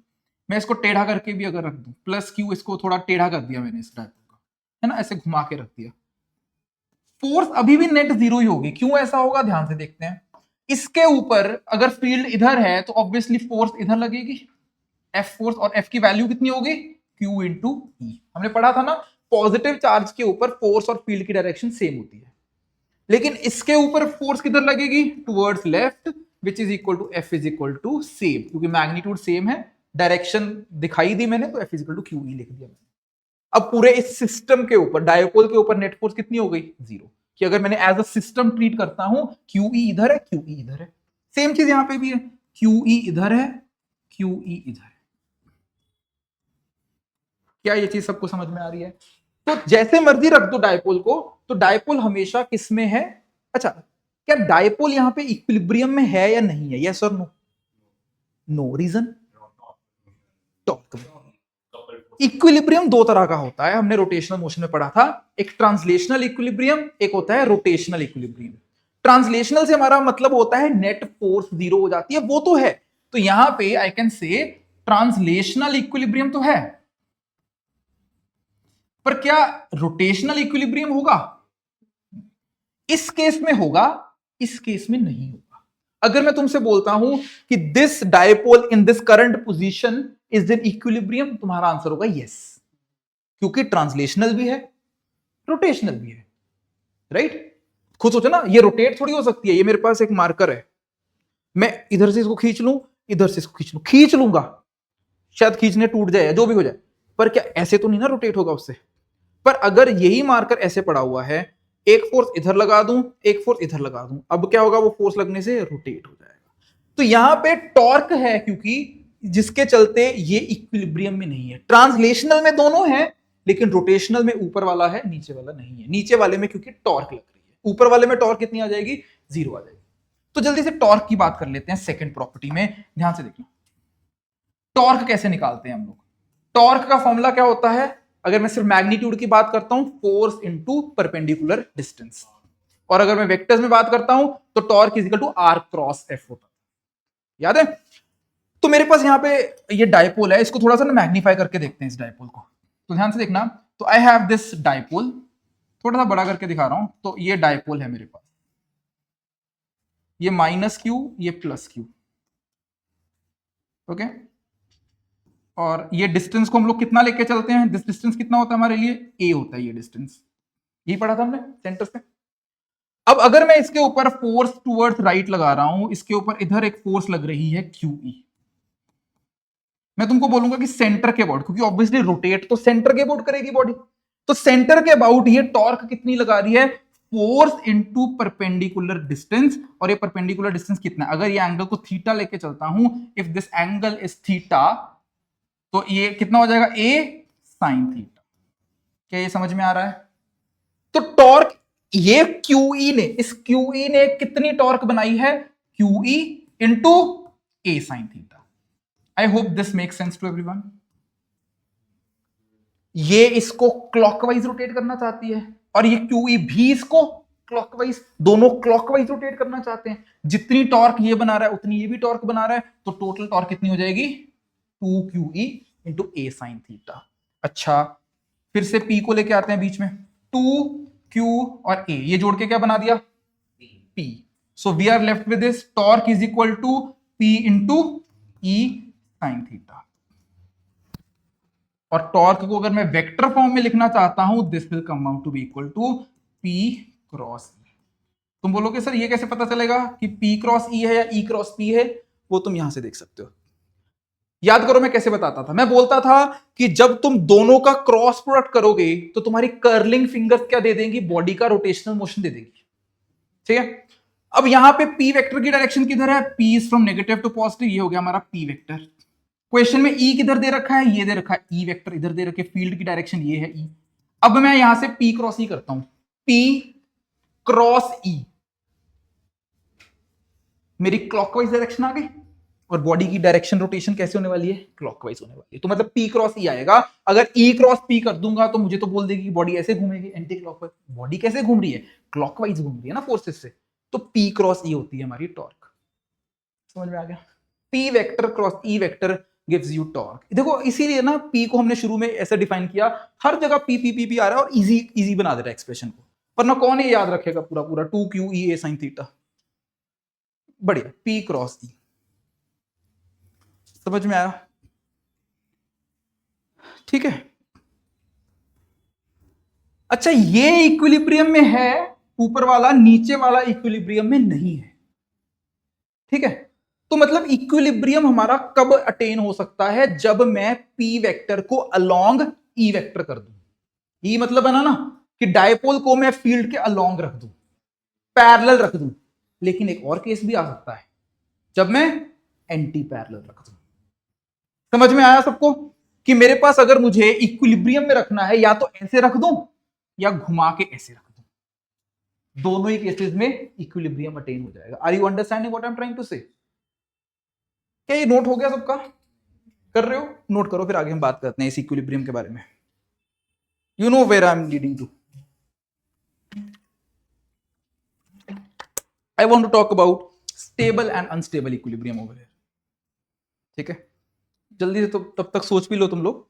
मैं इसको टेढ़ा करके भी अगर रख दूं, प्लस क्यू इसको थोड़ा टेढ़ा कर दिया मैंने इस डायपोल का, है ना, ऐसे घुमा के रख दिया, फोर्स अभी भी नेट 0 ही होगी। क्यों ऐसा होगा, ध्यान से देखते हैं। इसके ऊपर अगर फील्ड इधर है तो ऑब्वियसली फोर्स इधर लगेगी, एफ फोर्स, और एफ की वैल्यू कितनी होगी, क्यू इंटू ई। हमने पढ़ा था ना, पॉजिटिव चार्ज के ऊपर फोर्स और फील्ड की डायरेक्शन सेम होती है, लेकिन इसके ऊपर फोर्स किधर लगेगी, towards left, which is equal to F is equal to same, क्योंकि मैग्नीट्यूड सेम है, डायरेक्शन दिखाई दी मैंने, तो F is equal to Q E लिख दिया मैंने। अब पूरे इस सिस्टम के ऊपर, डायोपोल के ऊपर नेट फोर्स कितनी हो गई, 0, कि अगर मैंने एज अ सिस्टम ट्रीट करता हूं, क्यू ई इधर है, क्यू ई इधर है, सेम चीज यहां पे भी है, क्यू ई इधर है, क्यू ई इधर है। क्या ये चीज सबको समझ में आ रही है? तो जैसे मर्जी रख दो डायपोल को, तो डायपोल हमेशा किस में है, अच्छा क्या डायपोल यहां पे इक्विलिब्रियम में है या नहीं है, यस और no? No, reason torque. Equilibrium दो तरह का होता है, हमने रोटेशनल मोशन में पढ़ा था, एक ट्रांसलेशनल इक्विलिब्रियम, एक होता है रोटेशनल इक्विलिब्रियम। ट्रांसलेशनल से हमारा मतलब होता है नेट फोर्स 0 हो जाती है, वो तो है। तो यहां पे आई कैन से ट्रांसलेशनल इक्विलिब्रियम तो है, पर क्या रोटेशनल इक्विलिब्रियम होगा? इस केस में होगा, इस केस में नहीं होगा। अगर मैं तुमसे बोलता हूं कि this dipole in this current position is in equilibrium, तुम्हारा आंसर होगा यस, क्योंकि ट्रांसलेशनल भी है, रोटेशनल भी है, राइट? खुद सोचो ना, ये रोटेट थोड़ी हो सकती है, ये मेरे पास एक मार्कर है, मैं इधर से इसको खींच लूं, इधर से इसको खींच लूंगा, शायद खींचने टूट जाए, जो भी हो जाए, पर क्या ऐसे तो नहीं ना रोटेट होगा उससे। पर अगर यही मार्कर ऐसे पड़ा हुआ है, एक फोर्स इधर लगा दूं, एक फोर्स इधर लगा दूं, अब क्या होगा, वो फोर्स लगने से रोटेट हो जाएगा। तो यहां पे टॉर्क है, क्योंकि जिसके चलते ये इक्विलिब्रियम में नहीं है। ट्रांसलेशनल में दोनों है, लेकिन रोटेशनल में ऊपर वाला है, नीचे वाला नहीं है। नीचे वाले में क्योंकि टॉर्क लग रही है, ऊपर वाले में टॉर्क कितनी आ जाएगी, 0 आ जाएगी। तो जल्दी से टॉर्क की बात कर लेते हैं सेकंड प्रॉपर्टी में, ध्यान से देखना। टॉर्क कैसे निकालते हैं हम लोग? टॉर्क का फॉर्मूला क्या होता है, अगर मैं सिर्फ मैग्नीट्यूड की बात करता हूं, फोर्स इनटू परपेंडिकुलर डिस्टेंस, और अगर मैं वेक्टर्स में बात करता हूं तो torque is equal to R cross F होता है, याद है? तो मेरे पास यहां पे ये डायपोल है, इसको थोड़ा सा ना मैग्नीफाई करके देखते हैं इस डायपोल को। तो ध्यान से देखना, तो आई हैव दिस डायपोल, थोड़ा सा बड़ा करके दिखा रहा हूं, तो ये डायपोल है मेरे पास, ये माइनस क्यू, ये प्लस क्यू, ओके। और ये डिस्टेंस को हम लोग कितना लेके चलते हैं, दिस डिस्टेंस कितना होता है हमारे लिए, ए होता है ये डिस्टेंस, यही पढ़ा था हमने सेंटर से। अब अगर मैं इसके ऊपर फोर्स टुवर्ड्स राइट लगा रहा हूं, इसके ऊपर इधर एक फोर्स लग रही है QE, मैं तुमको बोलूंगा कि सेंटर के अबाउट, क्योंकि ऑब्वियसली रोटेट तो सेंटर के अबाउट करेगी बॉडी, तो सेंटर के अबाउट ये टॉर्क कितनी लगा रही है, फोर्स इनटू परपेंडिकुलर डिस्टेंस। और ये परपेंडिकुलर डिस्टेंस कितना है, अगर ये एंगल को थीटा लेके चलता हूं, if this angle is theta, तो ये कितना हो जाएगा, ए साइन थीटा। क्या ये समझ में आ रहा है? तो टॉर्क, ये QE ने, इस QE ने कितनी टॉर्क बनाई है, QE into A sine theta. I hope this make sense to everyone. ये इसको क्लॉकवाइज रोटेट करना चाहती है, और ये QE भी इसको क्लॉकवाइज, दोनों क्लॉकवाइज रोटेट करना चाहते हैं। जितनी टॉर्क ये बना रहा है उतनी ये भी टॉर्क बना रहा है, तो टोटल टॉर्क कितनी हो जाएगी, 2QE into A sine theta. अच्छा, फिर से P को लेके आते हैं बीच में, 2Q और A, ये जोड़ के क्या बना दिया? P. So we are left with this torque is equal to P into E sin theta. और टॉर्क को अगर मैं वेक्टर फॉर्म में लिखना चाहता हूं, this will come out to be equal to P cross E. तुम बोलोगे सर ये कैसे पता चलेगा कि P क्रॉस E है या E क्रॉस P है? वो तुम यहां से देख सकते हो। याद करो मैं कैसे बताता था, मैं बोलता था कि जब तुम दोनों का क्रॉस प्रोडक्ट करोगे तो तुम्हारी कर्लिंग फिंगर्स क्या दे देंगी? बॉडी का रोटेशनल मोशन दे देंगी, ठीक है। अब यहां पे P वेक्टर की डायरेक्शन किधर है? P is from negative to positive, ये हो गया हमारा P वेक्टर। क्वेश्चन में E किधर दे रखा है? ये दे रखा है E वेक्टर, इधर दे रखे, फील्ड की डायरेक्शन ये है E। अब मैं यहां से P क्रॉस E करता हूं, P क्रॉस E, मेरी क्लॉकवाइज डायरेक्शन आ गई, और बॉडी की डायरेक्शन रोटेशन कैसे होने वाली है? क्लॉकवाइज होने वाली है। तो मतलब P क्रॉस E आएगा। अगर E क्रॉस P कर दूंगा तो मुझे तो बोल देगी कि बॉडी ऐसे घूमेगी, एंटी क्लॉकवाइज। बॉडी कैसे घूम रही है? क्लॉकवाइज घूम रही है ना फोर्सेस से, तो P क्रॉस E होती है हमारी टॉर्क। समझ में आ गया? P vector cross E vector gives you torque. देखो इसीलिए ना P को हमने शुरू में ऐसे डिफाइन किया, हर जगह P P P P आ रहा है और इजी इजी बना दे रहा है एक्सप्रेशन को, वरना कौन ये याद रखेगा पूरा पूरा 2QE sin थीटा। बढ़िया, P क्रॉस E, समझ में आया? ठीक है। अच्छा, ये इक्विलिब्रियम में है, ऊपर वाला, नीचे वाला इक्विलिब्रियम में नहीं है, ठीक है। तो मतलब इक्विलिब्रियम हमारा कब अटेन हो सकता है? जब मैं P वेक्टर को अलोंग E वेक्टर कर दूं। E मतलब बना ना कि डायपोल को मैं फील्ड के अलोंग रख दूं, पैरेलल रख दूं। लेकिन एक और केस भी आ सकता है, जब मैं एंटी पैरेलल रख दूं। समझ में आया सबको कि मेरे पास अगर मुझे इक्विलिब्रियम में रखना है, या तो ऐसे रख दूं या घुमा के ऐसे रख दूं, दोनों ही केसेस में इक्विलिब्रियम अटेन हो जाएगा। Are you understanding what I am trying to say? क्या ये नोट हो गया सबका? कर रहे हो? नोट करो, फिर आगे हम बात करते हैं इस इक्विलिब्रियम के बारे में। You know where I am leading to. I want to talk about stable and unstable equilibrium over here, ठीक है। जल्दी से तो तब तक सोच भी लो तुम लोग।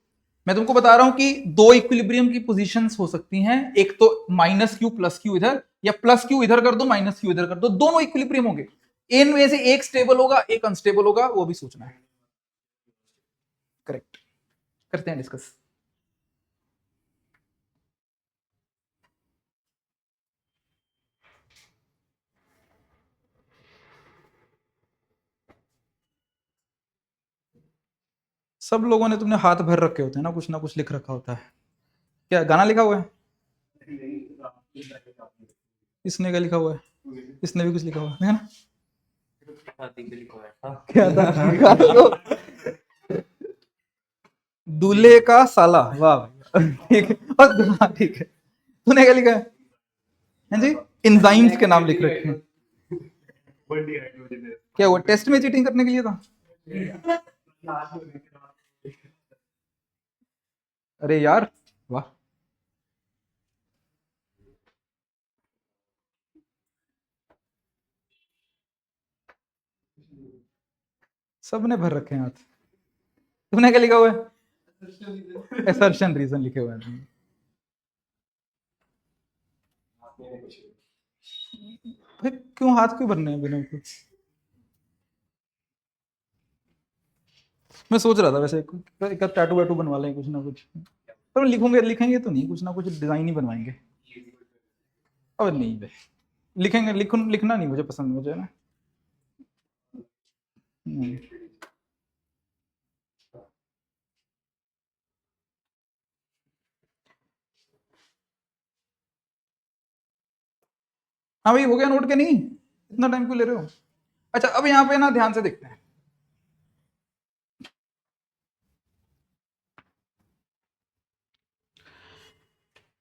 मैं तुमको बता रहा हूं कि दो इक्विलिब्रियम की पोजीशंस हो सकती हैं, एक तो -Q + Q इधर, या +Q इधर कर दो, -Q इधर कर दो, दोनों इक्विलिब्रियम होंगे। इनमें से एक स्टेबल होगा, एक अनस्टेबल होगा, वो भी सोचना है। करेक्ट, करते हैं डिस्कस। सब लोगों ने तुमने हाथ भर रखे होते हैं ना कुछ लिख रखा होता है। क्या गाना लिखा हुआ है? इसने क्या लिखा हुआ है? इसने भी कुछ लिखा हुआ है ना? क्या था? दूल्हे का साला, वाह। ठीक है, और ठीक है, तूने क्या लिखा है? हाँ जी, इंजाइम्स के नाम लिख रखे हैं। क्या वो टेस्ट में चीटिंग करने के लिए था? अरे यार, वाह। सबने भर रखे हैं हाथ। तुमने क्या लिखा हुआ है? असर्शन रीजन लिखे हुए हैं। भाई क्यों हाथ क्यों भरने हैं बिना कुछ? मैं सोच रहा था वैसे एक टैटू वैटू बनवा लें कुछ ना कुछ, पर लिखेंगे तो नहीं, कुछ ना कुछ डिजाइन ही बनवाएंगे। अब नहीं भाई, लिखेंगे, लिखना नहीं मुझे पसंद, मुझे ना। हाँ भाई, हो गया नोट के नहीं? इतना टाइम क्यों ले रहे हो? अच्छा, अब यहाँ पे ना ध्यान से देखते हैं।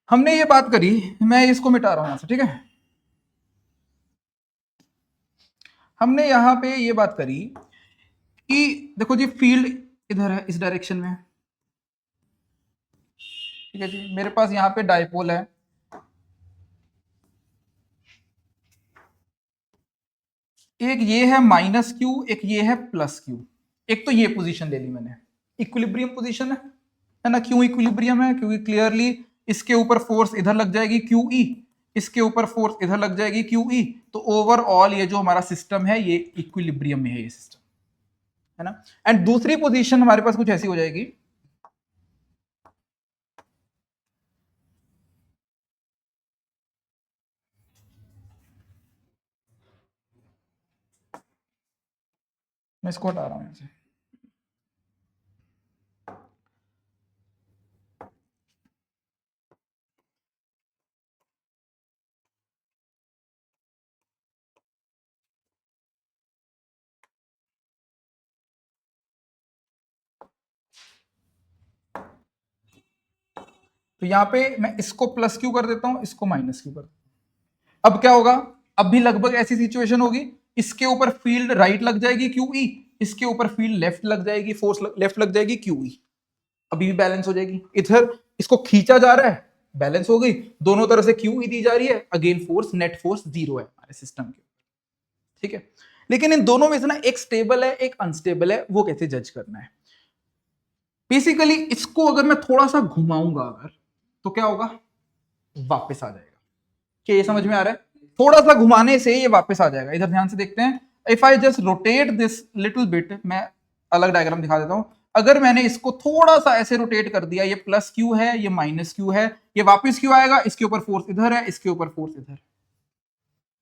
हमने ये बात करी, मैं इसको मिटा रहा हूं यहां से, ठीक है। हमने यहाँ पे ये बात करी कि देखो जी, फील्ड इधर है, इस डायरेक्शन में, ठीक है जी। मेरे पास यहाँ पे डायपोल है, एक ये है -Q, एक ये है +Q। एक तो ये पोजीशन ले ली मैंने, इक्विलिब्रियम पोजीशन है है ना, क्यू इक्विलिब्रियम है क्योंकि क्लियरली इसके ऊपर फोर्स इधर लग जाएगी क्यू ई, इसके ऊपर फोर्स इधर लग जाएगी क्यू ई, तो ओवरऑल ये जो हमारा सिस्टम है ये इक्विलिब्रियम में है ये सिस्टम, है ना। एंड दूसरी पोजीशन हमारे पास कुछ ऐसी हो जाएगी, मैं इसको हटा रहा हूं यहां से। तो यहां पे मैं इसको प्लस क्यू कर देता हूं, इसको माइनस क्यू कर देता हूं। अब क्या होगा, अब भी लगभग ऐसी सिचुएशन होगी, इसके ऊपर फील्ड राइट लग जाएगी क्यू ई, इसके ऊपर फील्ड लेफ्ट लग जाएगी, फोर्स लेफ्ट लग जाएगी क्यू ई, अभी भी बैलेंस हो जाएगी। इधर इसको खींचा जा रहा है, बैलेंस हो गई, दोनों तरफ से क्यू ई दी जा रही है, again force net force zero है हमारे सिस्टम के, ठीक है। लेकिन इन दोनों में से ना एक स्टेबल है एक अनस्टेबल है, वो कैसे जज करना है। बेसिकली इसको अगर मैं थोड़ा सा घुमाऊंगा अगर, तो क्या होगा, वापस आ जाएगा। क्या ये समझ में आ रहा है, थोड़ा सा घुमाने से ये वापस आ जाएगा। इधर ध्यान से देखते हैं, if I just rotate this little bit, मैं अलग डायग्राम दिखा देता हूं, अगर मैंने इसको थोड़ा सा ऐसे रोटेट कर दिया, ये प्लस क्यू है ये माइनस क्यू है, ये वापस क्यू आएगा, इसके ऊपर फोर्स इधर है, इसके ऊपर फोर्स इधर,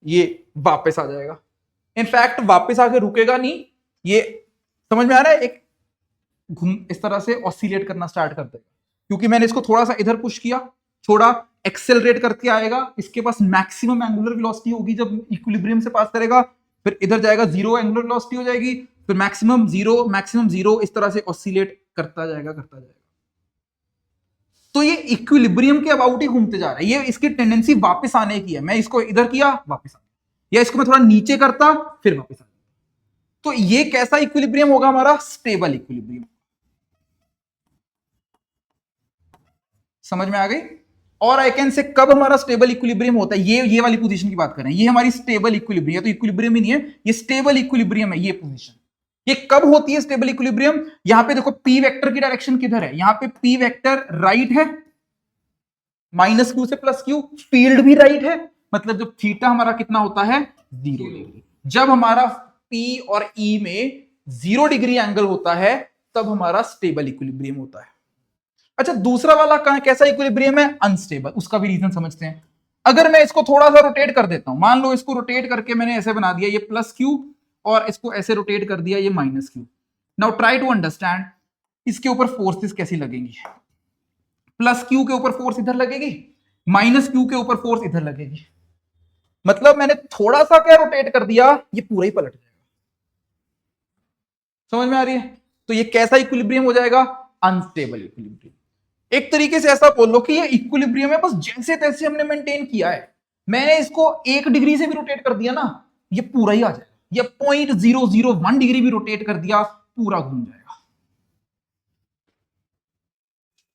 ये वापस आ जाएगा। इनफैक्ट वापस आके रुकेगा नहीं, ये समझ में आ रहा है, एक घूम इस तरह से ऑसिलेट करना स्टार्ट कर देगा, क्योंकि मैंने इसको थोड़ा सा इधर पुश किया, थोड़ा एक्सेलरेट करके आएगा, इसके पास मैक्सिमम एंगुलर वेलोसिटी होगी जब इक्विलिब्रियम से पास करेगा, फिर इधर जाएगा जीरो एंगुलर वेलोसिटी हो जाएगी, फिर मैक्सिमम जीरो, इस तरह से ऑसिलेट करता जाएगा। तो ये इक्विलिब्रियम के अबाउट ही घूमते जा रहा है, ये इसकी टेंडेंसी वापस आने की है। मैं इसको इधर किया वापस आ गया, या इसको मैं थोड़ा नीचे करता फिर वापस आ गया। तो ये कैसा इक्विलिब्रियम होगा हमारा, स्टेबल इक्विलिब्रियम। समझ में आ गई। और आई कैन से कब हमारा स्टेबल इक्विलिब्रियम होता है, ये वाली पोजीशन की बात कर रहे हैं, ये हमारी स्टेबल इक्विलिब्रियम, तो इक्विलिब्रियम ही नहीं है, ये स्टेबल इक्विलिब्रियम है ये पोजीशन। ये कब होती है स्टेबल इक्विलिब्रियम, यहां पे देखो पी वेक्टर की डायरेक्शन किधर है, यहां पे पी वेक्टर राइट है, माइनस क्यू से प्लस क्यू, फील्ड भी राइट है, मतलब जब थीटा हमारा कितना होता है 0 डिग्री, जब हमारा पी और ई में 0 डिग्री एंगल होता है तब हमारा स्टेबल इक्विलिब्रियम होता है। अच्छा, दूसरा वाला कैसा इक्विलिब्रियम है, अनस्टेबल, उसका भी रीजन समझते हैं। अगर मैं इसको थोड़ा सा रोटेट कर देता हूं, मान लो इसको रोटेट करके मैंने ऐसे बना दिया, ये प्लस क्यू, और इसको ऐसे रोटेट कर दिया ये minus Q. Now try to understand इसके ऊपर फोर्सेस कैसी लगेंगी। प्लस क्यू के ऊपर फोर्स इधर लगेगी, माइनस क्यू के ऊपर फोर्स इधर लगेगी, मतलब मैंने थोड़ा सा क्या रोटेट कर दिया, ये पूरा ही पलट जाएगा। समझ में आ रही है। तो ये कैसा इक्विलिब्रियम हो जाएगा, अनस्टेबल इक्विलिब्रियम। एक तरीके से ऐसा बोल लो कि ये इक्विलिब्रियम है, बस जैसे तैसे हमने मेंटेन किया है। मैंने इसको 1 डिग्री से भी रोटेट कर दिया ना, ये पूरा ही आ जाएगा, ये 0.001 डिग्री भी रोटेट कर दिया पूरा घूम जाएगा।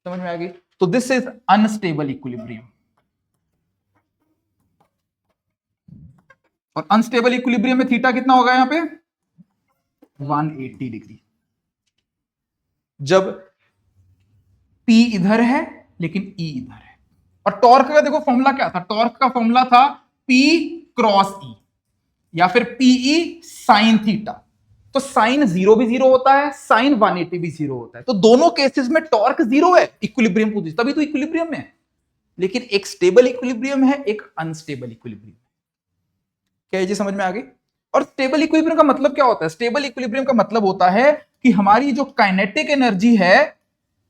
समझ में आ गई। तो दिस इज अनस्टेबल इक्विलिब्रियम। और अनस्टेबल इक्विलिब्रियम में थीटा कितना होगा यहां पे 180 डिग्री, जब P इधर है लेकिन E इधर है। और टॉर्क का देखो फॉर्मूला क्या था, टॉर्क का फॉर्मूला था P क्रॉस E या फिर PE साइन थीटा। तो साइन 0 भी 0 होता है, साइन 180 भी 0 होता है, तो दोनों केसेस में टॉर्क 0 है इक्विलिब्रियम पोजीशन, तभी तो इक्विलिब्रियम में है। लेकिन एक स्टेबल इक्विलिब्रियम है, एक अनस्टेबल इक्विलिब्रियम। क्या ये समझ में आ गई। और स्टेबल इक्विलिब्रियम का मतलब क्या होता है, स्टेबल इक्विलिब्रियम का मतलब होता है कि हमारी जो काइनेटिक एनर्जी है,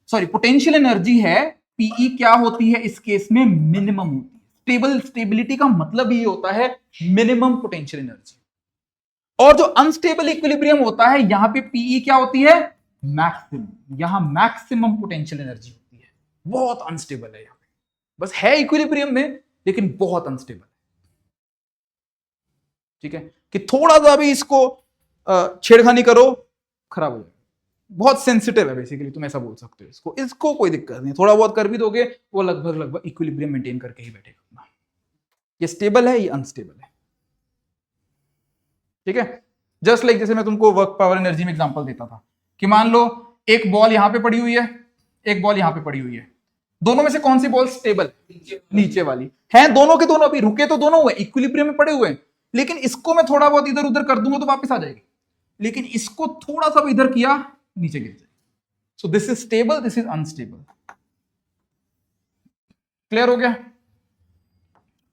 सॉरी पोटेंशियल एनर्जी है, पीई क्या होती है इस केस में, मिनिमम होती है। स्टेबिलिटी का मतलब ये होता है मिनिमम पोटेंशियल एनर्जी। और जो अनस्टेबल इक्विलिब्रियम होता है, यहां पे पीई क्या होती है, मैक्सिमम, यहां मैक्सिमम पोटेंशियल एनर्जी होती है, बहुत अनस्टेबल है यहां पे, बस है इक्विलिब्रियम में लेकिन बहुत अनस्टेबल है। ठीक है, कि थोड़ा सा भी इसको छेड़खानी करो खराब हो जाएगा, बहुत सेंसिटिव है बेसिकली, तुम ऐसा बोल सकते हो इसको। इसको कोई दिक्कत नहीं, थोड़ा बहुत कर भी दोगे वो लगभग इक्विलिब्रियम मेंटेन करके ही बैठेगा। ये स्टेबल है, ये अनस्टेबल है। ठीक है, जैसे मैं तुमको वर्क पावर एनर्जी में एग्जांपल देता था कि मान लो एक बॉल यहां पे पड़ी हुई है, एक बॉल यहां पे पड़ी हुई है, दोनों में से कौन सी बॉल स्टेबल? नीचे वाली है। दोनों के दोनों अभी रुके तो दोनों हुए, इक्विलिब्रियम में पड़े हुए हैं, लेकिन इसको मैं थोड़ा बहुत इधर उधर कर दूंगा तो वापस आ जाएगी, लेकिन इसको थोड़ा सा इधर किया नीचे गिर जाएगी। सो this is stable, this is unstable. Clear हो गया?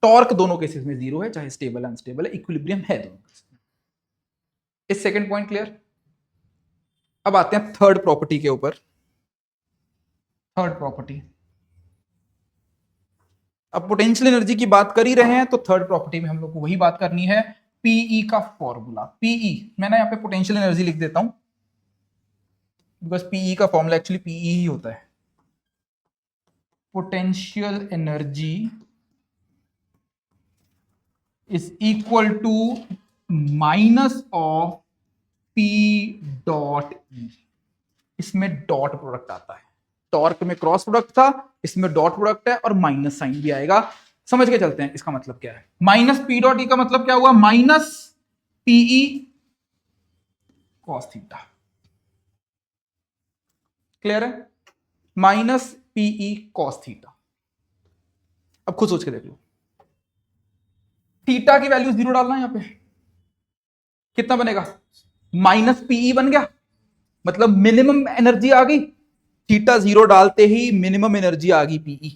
टॉर्क दोनों केसेस में जीरो है, चाहे स्टेबल अनस्टेबल है, इक्विलिब्रियम है दोनों केसेस में। इस सेकंड पॉइंट क्लियर? अब आते हैं थर्ड प्रॉपर्टी के ऊपर। थर्ड प्रॉपर्टी, अब पोटेंशियल एनर्जी की बात कर ही रहे हैं तो थर्ड प्रॉपर्टी में हम लोग को वही बात करनी है, पीई का फॉर्मूला। पीई मैंने यहां पे पोटेंशियल एनर्जी लिख देता हूं, बिकॉज पीई का फॉर्मूला एक्चुअली पीई ही होता है। Potential energy is equal to minus of P dot E. इसमें डॉट प्रोडक्ट आता है, टॉर्क में क्रॉस प्रोडक्ट था, इसमें डॉट प्रोडक्ट है और माइनस साइन भी आएगा। समझ के चलते हैं इसका मतलब क्या है। माइनस पी डॉट ई का मतलब क्या हुआ? Minus P E cos theta. Clear है? Minus P E cos theta. अब खुद सोच के देख लो, थीटा की वैल्यू 0 डालना है यहां पे, कितना बनेगा? माइनस पीई बन गया, मतलब मिनिमम एनर्जी आ गई। थीटा 0 डालते ही मिनिमम एनर्जी आ गई पीई।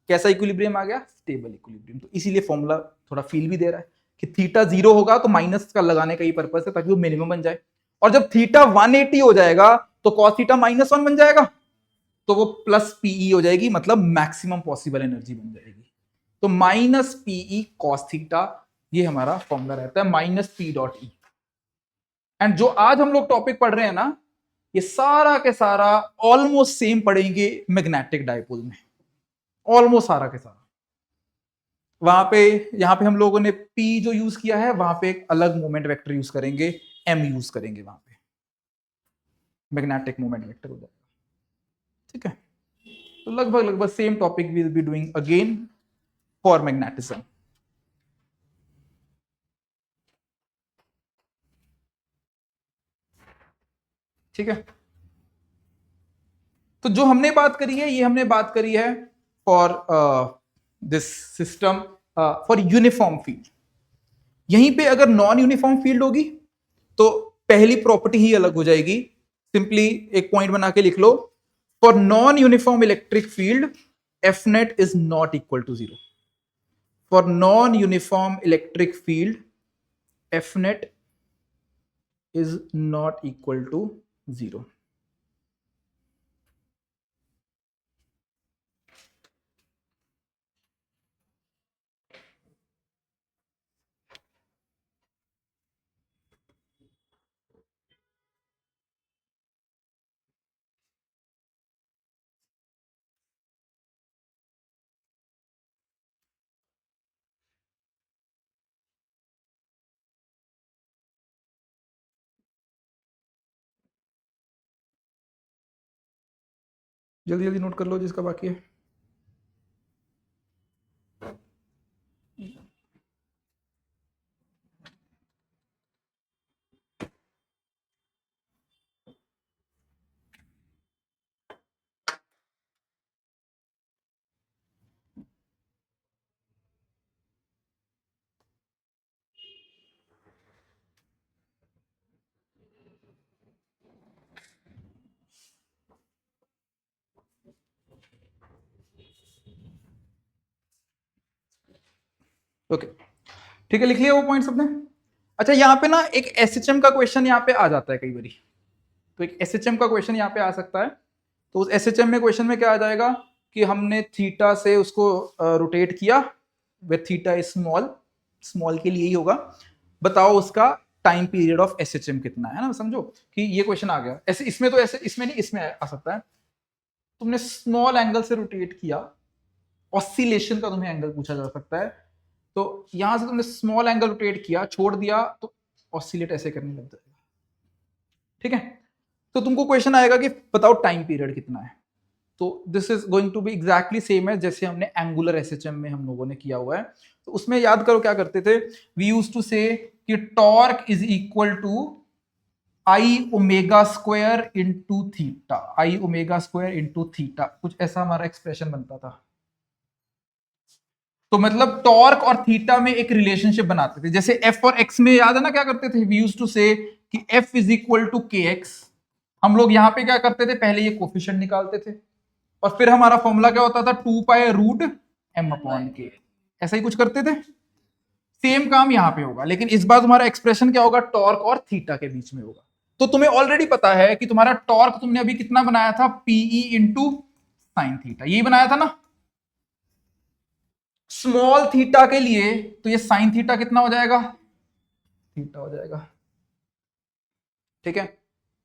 कैसा इक्विलिब्रियम आ गया? Stable equilibrium. तो इसीलिए फॉर्मूला थोड़ा फील भी दे रहा है कि थीटा 0 होगा तो माइनस का लगाने का ही पर्पस है, ताकि वो मिनिमम बन जाए। और जब थीटा 180 हो जाएगा तो कॉस थीटा -1 बन जाएगा, तो वो प्लस पीई हो जाएगी, मतलब मैक्सिमम पॉसिबल एनर्जी बन जाएगी। तो माइनस पीई कॉस थीटा, ये हमारा फॉर्मूला रहता है, minus P dot E. And जो आज हम लोग टॉपिक पढ़ रहे हैं ना, ये सारा के सारा ऑलमोस्ट सेम पढ़ेंगे मैग्नेटिक डाइपोल में, ऑलमोस्ट सारा के सारा। वहां पे यहां पे हम लोगों ने P जो यूज किया है, वहां पे एक अलग मोमेंट वेक्टर यूज करेंगे, M यूज करेंगे, वहां पे मैग्नेटिक मोमेंट वेक्टर हो जाएगा। ठीक है? तो लगभग लगभग same topic will be doing again for magnetism. ठीक है? तो जो हमने बात करी है, ये हमने बात करी है for this system for uniform field. यहीं पे अगर नॉन यूनिफॉर्म फील्ड होगी तो पहली प्रॉपर्टी ही अलग हो जाएगी। सिंपली एक पॉइंट बना के लिख लो, for non uniform electric field F net is not equal to 0। For non uniform electric field F net is not equal to 0। जल्दी जल्दी नोट कर लो जिसका बाकी है। ओके, ठीक है, लिख लिया वो पॉइंट सबने? अच्छा, यहाँ पे ना एक एसएचएम का क्वेश्चन यहाँ पे आ जाता है कई बारी। तो एक एसएचएम का क्वेश्चन यहाँ पे आ सकता है। तो उस एसएचएम में क्वेश्चन में क्या आ जाएगा कि हमने थीटा से उसको रोटेट किया with theta is small, small के लिए ही होगा, बताओ उसका टाइम पीरियड ऑफ एसएचएम कितना है ना। समझो कि ये क्वेश्चन आ गया ऐसे, इसमें तो ऐसे, इसमें नहीं, इसमें आ सकता है। तुमने स्मॉल एंगल से रोटेट किया, ऑसिलेशन का तुम्हें एंगल पूछा जा सकता है, तो यहां से तुमने स्मॉल एंगल रोटेट किया, छोड़ दिया तो ऑसिलेट ऐसे करने लग जाएगा। ठीक है? तो तुमको क्वेश्चन आएगा कि बताओ टाइम पीरियड कितना है। तो this is going to be exactly same है जैसे हमने एंगुलर एसएचएम में हम लोगों ने किया हुआ है। तो उसमें याद करो क्या करते थे, वी यूज्ड टू से कि torque is equal to I omega square into theta, I omega square into theta, कुछ ऐसा हमारा एक्सप्रेशन बनता था। तो मतलब टॉर्क और थीटा में एक रिलेशनशिप बनाते थे, जैसे एफ और एक्स में याद है ना क्या करते थे, वी यूज्ड टू से कि एफ इज इक्वल टू के एक्स। हम लोग यहां पे क्या करते थे, पहले ये कोफिशिएंट निकालते थे और फिर हमारा फॉर्मूला क्या होता था, 2 पाई रूट एम अपॉन के, ऐसा ही कुछ करते थे। सेम काम यहां पे होगा, लेकिन इस बार तुम्हारा एक्सप्रेशन क्या होगा, टॉर्क और थीटा के बीच में होगा। तो तुम्हें ऑलरेडी पता है कि तुम्हारा टॉर्क तुमने अभी कितना बनाया था, पीई इंटू साइन थीटा, यही बनाया था ना। स्मॉल थीटा के लिए तो ये साइन थीटा कितना हो जाएगा, थीटा हो जाएगा, ठीक है।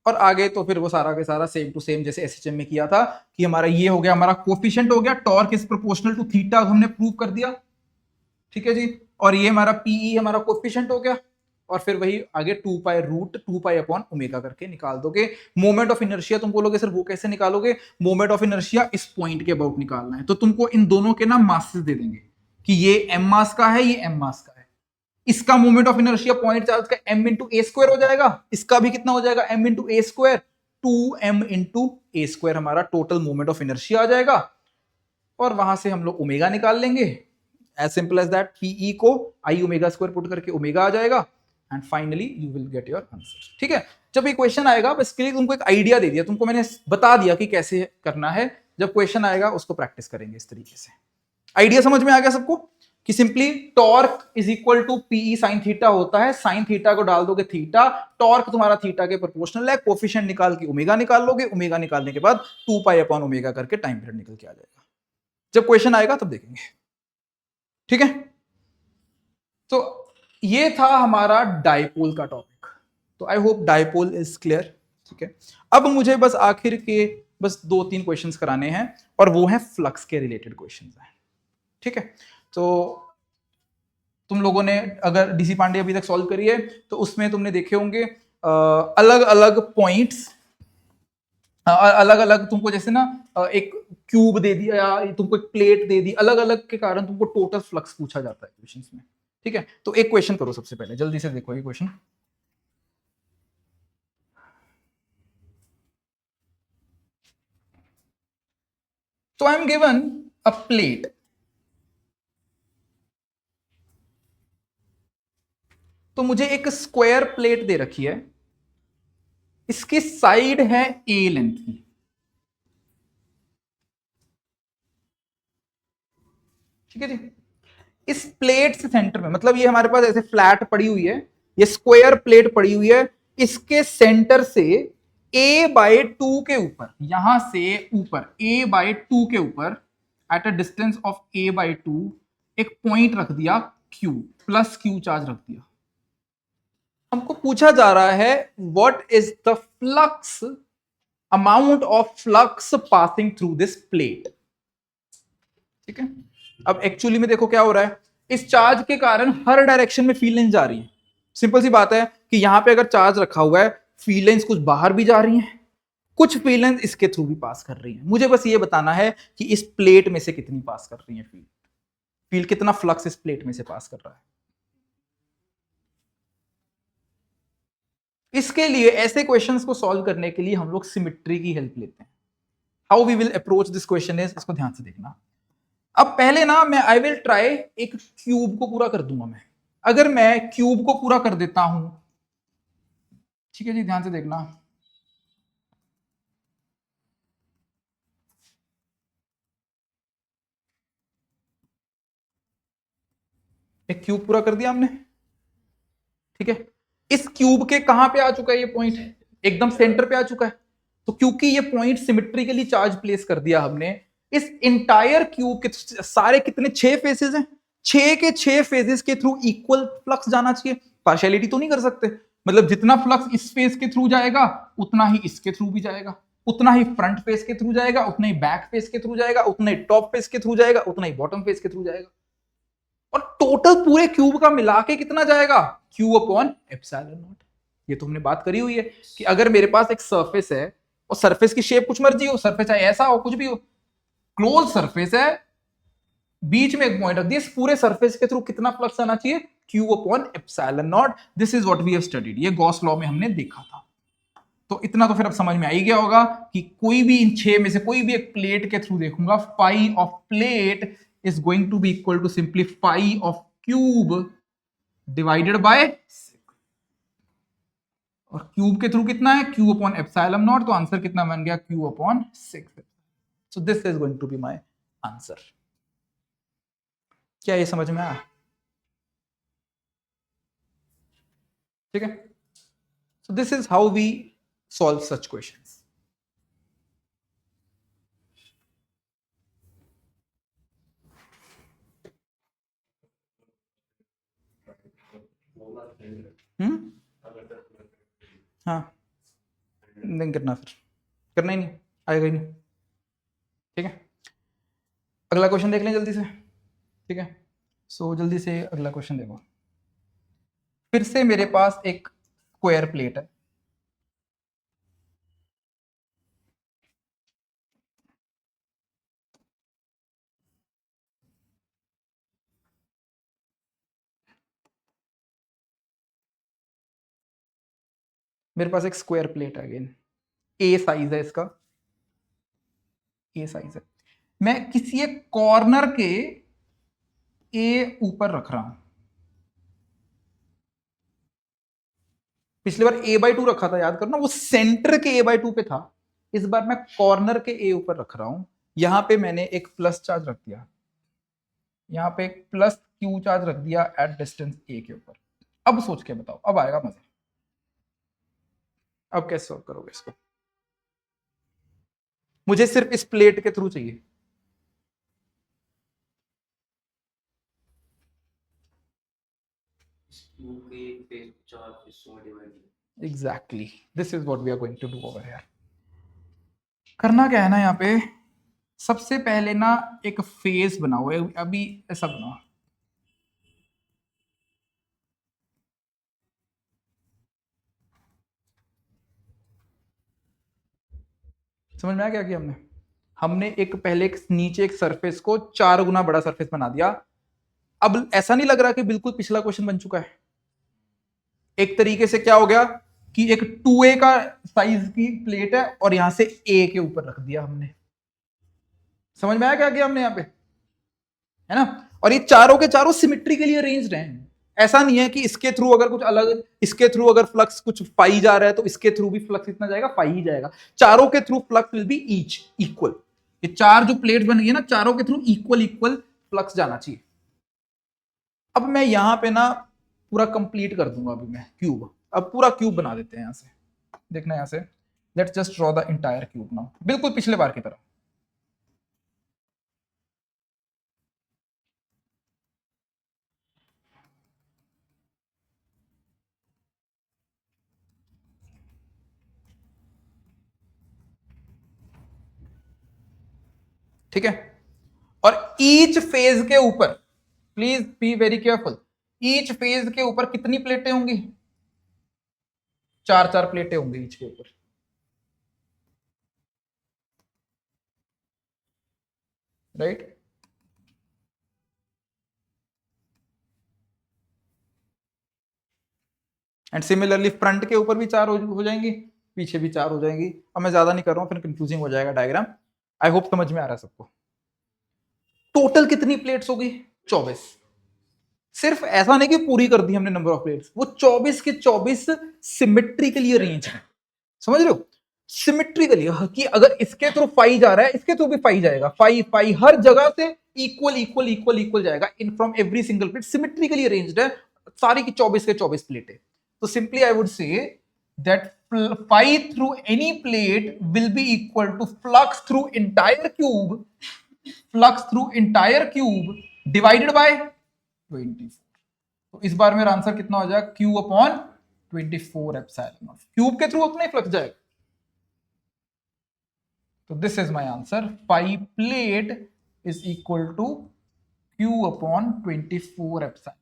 और आगे तो फिर वो सारा के सारा सेम टू सेम जैसे एसएचएम में किया था कि हमारा ये हो गया, हमारा कोफिशिएंट हो गया, torque is proportional to theta हमने प्रूव कर दिया, ठीक है जी। और ये हमारा पीई हमारा कोफिशिएंट हो गया, और फिर वही आगे 2 pi root 2 pi upon omega करके निकाल दोगे। मोमेंट ऑफ इनर्शिया तुम बोलोगे सर वो कैसे निकालोगे, मोमेंट ऑफ इनर्शिया इस पॉइंट के अबाउट निकालना है, तो तुमको इन दोनों के ना मासेस दे देंगे कि ये एम मास का है, ये एम मास का है। इसका moment of inertia point charge का m इंटू ए स्क्वायर हो जाएगा, इसका भी कितना हो जाएगा, m into A square, 2m into A square हमारा टोटल मोमेंट ऑफ इनर्शिया आ जाएगा। और वहां से हम लोग ओमेगा निकाल लेंगे, as simple as that, PE को आई ओमेगा स्क्वायर पुट करके ओमेगा आ जाएगा, and finally you will get your answer, ठीक है। जब ये क्वेश्चन आएगा, बस के लिए तुमको एक आइडिया दे दिया, तुमको मैंने बता दिया कि कैसे करना है, जब क्वेश्चन आएगा उसको प्रैक्टिस करेंगे इस तरीके से। आइडिया समझ में आ गया सबको कि simply torque is equal to PE sine theta होता है, साइन थीटा को डाल दोगे थीटा, टॉर्क तुम्हारा थीटा के प्रोपोर्शनल है, कोफिशिएंट निकाल के ओमेगा निकाल लोगे, ओमेगा निकालने के बाद 2 पाई अपॉन ओमेगा करके टाइम पीरियड निकल के आ जाएगा। जब क्वेश्चन आएगा तब देखेंगे, ठीक है। तो ये था हमारा डाइपोल का टॉपिक, तो I hope dipole is clear, ठीक है। अब मुझे बस आखिर के बस 2-3 क्वेश्चंस कराने हैं, और वो हैं फ्लक्स के रिलेटेड क्वेश्चंस हैं, ठीक है। तो तुम लोगों ने अगर डीसी पांडे अभी तक सॉल्व करी है तो उसमें तुमने देखे होंगे अलग अलग पॉइंट्स, अलग अलग तुमको जैसे ना एक क्यूब दे दिया या तुमको एक प्लेट दे दी, अलग अलग के कारण तुमको टोटल फ्लक्स पूछा जाता है क्वेश्चंस में, ठीक है। तो एक क्वेश्चन करो सबसे पहले, जल्दी से देखो ये क्वेश्चन। तो I M given a plate, तो मुझे एक स्क्वायर प्लेट दे रखी है, इसकी साइड है ए लेंथ की, ठीक है जी। इस प्लेट से सेंटर में, मतलब ये हमारे पास ऐसे फ्लैट पड़ी हुई है, ये स्क्वायर प्लेट पड़ी हुई है, इसके सेंटर से a/2 के ऊपर, यहां से ऊपर a/2 के ऊपर, at a distance of a/2 एक पॉइंट रख दिया q, प्लस q चार्ज रख दिया। हमको पूछा जा रहा है what is the flux, amount of flux passing through this plate, ठीक है। अब एक्चुअली में देखो क्या हो रहा है, इस चार्ज के कारण हर डायरेक्शन में फील्ड लाइंस जा रही है। सिंपल सी बात है कि यहां पे अगर चार्ज रखा हुआ है, फील्ड लाइंस कुछ बाहर भी जा रही हैं, कुछ फील्ड लाइंस इसके थ्रू भी पास कर रही हैं। मुझे बस ये बताना है कि इस प्लेट में से कितनी पास कर रही है फील्ड, फील्ड कितना फ्लक्स इस प्लेट में से पास कर रहा है। इसके लिए ऐसे क्वेश्चंस को सॉल्व करने के लिए हम लोग सिमेट्री की हेल्प लेते हैं। How we will approach this question is, इसको ध्यान से देखना। अब पहले ना मैं आई विल ट्राई एक क्यूब को पूरा कर दूंगा मैं, अगर मैं क्यूब को पूरा कर देता हूं, ठीक है जी, ध्यान से देखना। एक क्यूब पूरा कर दिया हमने, ठीक है। इस क्यूब के कहां पे आ चुका है ये पॉइंट, एकदम सेंटर पे आ चुका है। तो क्योंकि ये पॉइंट सिमेट्रिकली चार्ज प्लेस कर दिया हमने, इस इंटायर क्यूब के सारे कितने 6 फेसेस हैं, 6 के 6 फेजेस के थ्रू इक्वल फ्लक्स जाना चाहिए। पार्शियलिटी तो नहीं कर सकते, मतलब जितना फ्लक्स इस फेस के थ्रू जाएगा उतना ही इसके थ्रू भी जाएगा, उतना ही फ्रंट फेस के थ्रू जाएगा, उतना ही बैक फेस के थ्रू जाएगा, उतना ही टॉप फेस के थ्रू जाएगा, उतना ही बॉटम फेस के थ्रू जाएगा। और टोटल पूरे क्यूब का मिला के कितना जाएगा, क्यू अपॉन एप्सिलॉन नॉट। ये तो हमने बात करी हुई है कि अगर मेरे पास एक सरफेस है और सरफेस की शेप कुछ मर्जी हो, सरफेस चाहे ऐसा हो कुछ भी हो, क्लोज सरफेस है, बीच में एक पॉइंट रख दिया, इस पूरे सरफेस के थ्रू कितना फ्लक्स आना चाहिए, Q upon epsilon naught. This is what we have studied, ये गॉस लॉ में हमने देखा था, तो इतना तो फिर अब समझ में आ ही गया होगा कि कोई भी इन 6 में से कोई भी एक प्लेट के थ्रू देखूंगा, phi of plate is going to be equal to simply phi of cube divided by, और क्यूब के थ्रू कितना है, क्यू अपॉन एप्सिलॉन नॉट, तो आंसर कितना बन गया, Q upon 6। So this is going to be my answer. क्या ये समझ में आया? ठीक है, so this is how we solve such questions. Hmm, हाँ, नहीं करना, फिर करना ही नहीं, आएगा ही नहीं। ठीक है, अगला क्वेश्चन देख लें जल्दी से। ठीक है, सो जल्दी से अगला क्वेश्चन देखो। फिर से मेरे पास एक स्क्वायर प्लेट है, मेरे पास एक स्क्वायर प्लेट है, अगेन ए साइज है इसका, ए साइज है। मैं किसी एक कॉर्नर के ए ऊपर रख रहा हूं। पिछली बार ए बाई टू रखा था, याद करना, वो सेंटर के ए बाई टू पे था। इस बार मैं कॉर्नर के ए ऊपर रख रहा हूं। यहां पे मैंने एक प्लस चार्ज रख दिया, यहां पे एक प्लस क्यू चार्ज रख दिया एट डिस्टेंस ए के ऊपर। अब सोच के बताओ, अब आएगा मजा। अब कैसे सॉल्व करोगे इसको? मुझे सिर्फ इस प्लेट के थ्रू चाहिए। Exactly, this is what we are going to do over here. करना क्या है ना, यहाँ पे सबसे पहले ना एक फेस बनाओ, अभी ऐसा बनाओ। समझ में आया क्या किया हमने? हमने एक पहले एक नीचे एक सरफेस को 4 गुना बड़ा सरफेस बना दिया। अब ऐसा नहीं लग रहा कि बिल्कुल पिछला क्वेश्चन बन चुका है? एक तरीके से क्या हो गया कि एक 2a का साइज की प्लेट है और यहां से a के ऊपर रख दिया हमने। समझ में आया क्या किया हमने यहाँ पे? है ना? और ये चारों के चारों सिमेट्री के लिए अरेंज्ड हैं। ऐसा नहीं है कि इसके थ्रू अगर कुछ अलग, इसके थ्रू अगर फ्लक्स कुछ पाई जा रहा है तो इसके थ्रू भी फ्लक्स इतना जाएगा, पाई ही जाएगा। चारों के through flux will be each equal. ये चार जो प्लेट बन गई है ना, चारों के थ्रू इक्वल इक्वल फ्लक्स जाना चाहिए। अब मैं यहां पे ना पूरा कंप्लीट कर दूंगा, अभी मैं क्यूब, अब पूरा क्यूब बना देते हैं यहां से। देखना यहां से, let's just draw the entire cube now, बिल्कुल पिछले बार की तरह। ठीक है, और ईच फेज के ऊपर, please be very careful, each phase के ऊपर कितनी प्लेटें होंगी? 4 4 प्लेटें होंगी ईच के ऊपर। राइट? एंड सिमिलरली फ्रंट के ऊपर भी 4 हो जाएंगी, पीछे भी 4 हो जाएंगी। अब मैं ज्यादा नहीं कर रहा हूं, फिर कंफ्यूजिंग हो जाएगा डायग्राम। आई होप समझ में आ रहा है सबको। टोटल कितनी प्लेट्स होगी? 24। सिर्फ ऐसा नहीं कि पूरी कर दी हमने नंबर ऑफ प्लेट्स, वो 24 के 24 सिमेट्रिकली अरेंज है। समझ रहे हो? सिमेट्रिकली, कि अगर इसके थ्रू फाई जा रहा है, इसके थ्रू भी फाई जाएगा, फाई फाई हर जगह से इक्वल इक्वल इक्वल इक्वल जाएगा, in from every single plate symmetrically arranged है। सारी की 24 के 24 प्लेटें। तो simply I would say that phi through any plate will be equal to flux through entire cube, flux through entire cube divided by 24। तो इस बार मेरा आंसर कितना हो जाएगा? Q upon 24 epsilon naught. Cube के थ्रू उतना ही फ्लक्स जाएगा। तो this is my answer, per plate is equal to Q upon 24 epsilon.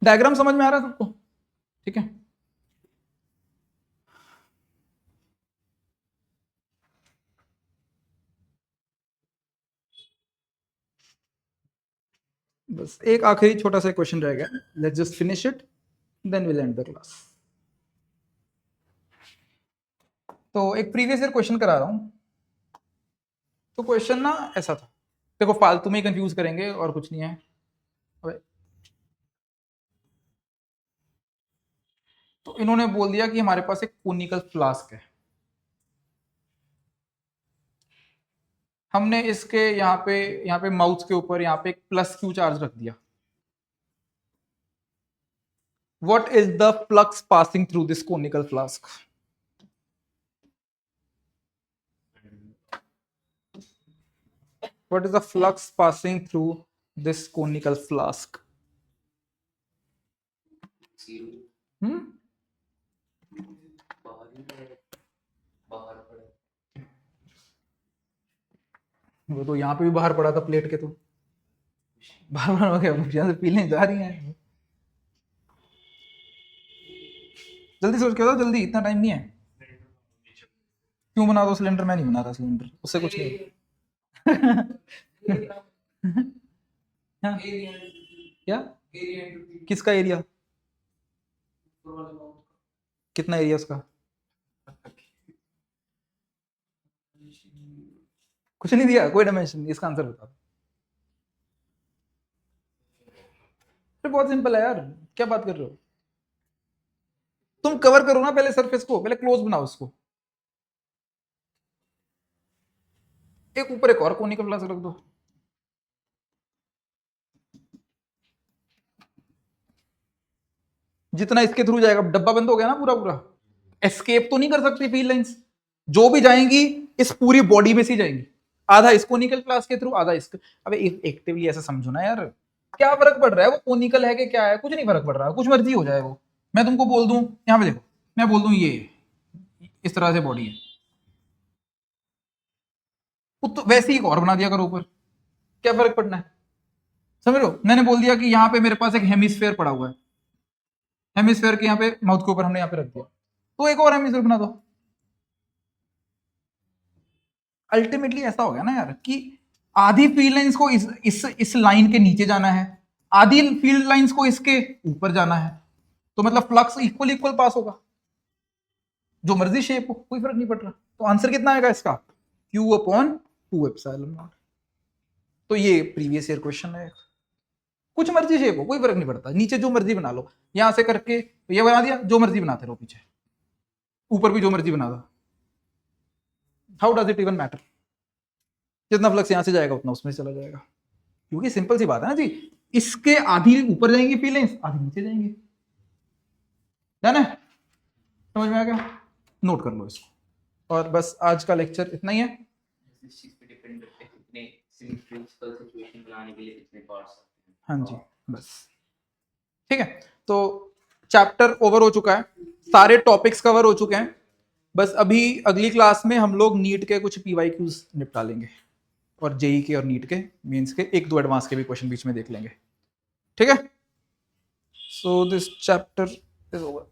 Diagram समझ में आ रहा है सबको? ठीक है, बस एक आखिरी छोटा सा क्वेश्चन रह गया, let's just finish it then will end the class. तो एक प्रीवियस ईयर क्वेश्चन करा रहा हूं। तो क्वेश्चन ना ऐसा था, देखो फालतू में ही कंफ्यूज करेंगे और कुछ नहीं है। तो इन्होंने बोल दिया कि हमारे पास एक कोनिकल फ्लास्क है, हमने इसके यहाँ पे माउथ के ऊपर यहाँ पे एक प्लस क्यू चार्ज रख दिया। What is the flux passing through this conical flask? What is the flux passing through this conical flask? Hmm? वो तो यहाँ पे भी बाहर पड़ा था प्लेट के, तो बाहर बाहर हो गया, यहाँ से पीने जा रही हैं। जल्दी सोच के बताओ, जल्दी, इतना टाइम नहीं है। क्यों बना दो सिलेंडर? मैं नहीं बना रहा सिलेंडर, उससे कुछ नहीं। हाँ? क्या? किसका एरिया? कितना एरिया उसका? कुछ नहीं दिया, कोई डायमेंशन। इसका आंसर बता दो। बहुत सिंपल है यार, क्या बात कर रहे हो? तुम कवर करो ना पहले सरफेस को, पहले क्लोज बनाओ उसको। एक ऊपर एक और कोनिकल फ्लास्क रख दो। जितना इसके थ्रू जाएगा, डब्बा बंद हो गया ना पूरा पूरा। एस्केप तो नहीं कर सकती फील्ड लाइंस, जो भी जाएंगी इस पूरी बॉडी में से जाएंगी। आधा इस कोनिकल फ्लास्क के थ्रू, आधा इसके। अबे एक्टिवली ऐसा समझो ना यार, क्या फर्क पड़ रहा है वो कोनिकल है कि क्या है? कुछ नहीं फर्क पड़ रहा, कुछ मर्जी हो जाए वो। मैं तुमको बोल दूं, यहाँ पे देखो, मैं बोल दूं ये इस तरह से बॉडी है, तो वैसे ही एक और बना दिया करो ऊपर, क्या फर्क पड़ना है? समझ लो, मैंने बोल दिया कि यहाँ पे मेरे पास एक हेमिस्फेयर पड़ा हुआ है, हेमिस्फेयर के यहाँ पे माउथ के ऊपर हमने यहाँ पे रख दिया, तो एक और हेमिस्फेयर बना दो। अल्टीमेटली ऐसा हो गया ना यार कि आधी फील्ड लाइंस को इस लाइन के नीचे जाना है, आधी फील्ड लाइंस को इसके ऊपर जाना है, तो मतलब फ्लक्स इक्वल इक्वल पास होगा, जो मर्जी शेप हो, कोई फर्क नहीं पड़ रहा। तो आंसर कितना आएगा इसका? Q/2ε0। तो ये प्रीवियस ईयर क्वेश्चन है, कुछ मर्जी शेप हो, कोई फर्क नहीं पड़ता, नीचे जो मर्जी बना लो, यहां से करके ये बना दिया, जो मर्जी बनाते रहो, पीछे ऊपर भी जो मर्जी बना दो। How does it even matter? जितना फ्लक्स यहां से जाएगा उतना उसमें चला जाएगा, क्योंकि सिंपल सी बात है ना जी, इसके आधी ऊपर जाएंगी फील्ड लाइंस, आधी नीचे जाएंगी, है ना? समझ में आ गया? नोट कर लो इसको। और बस आज का लेक्चर इतना ही है। हाँ जी, बस ठीक है। तो चैप्टर ओवर हो चुका है, सारे टॉपिक्स कवर हो चुके हैं। बस अभी अगली क्लास में हम लोग नीट के कुछ PYQs निपटा लेंगे, और जेई के और नीट के मेंस के एक दो एडवांस के भी क्वेश्चन बीच में देख लेंगे, ठीक है? So this chapter is over.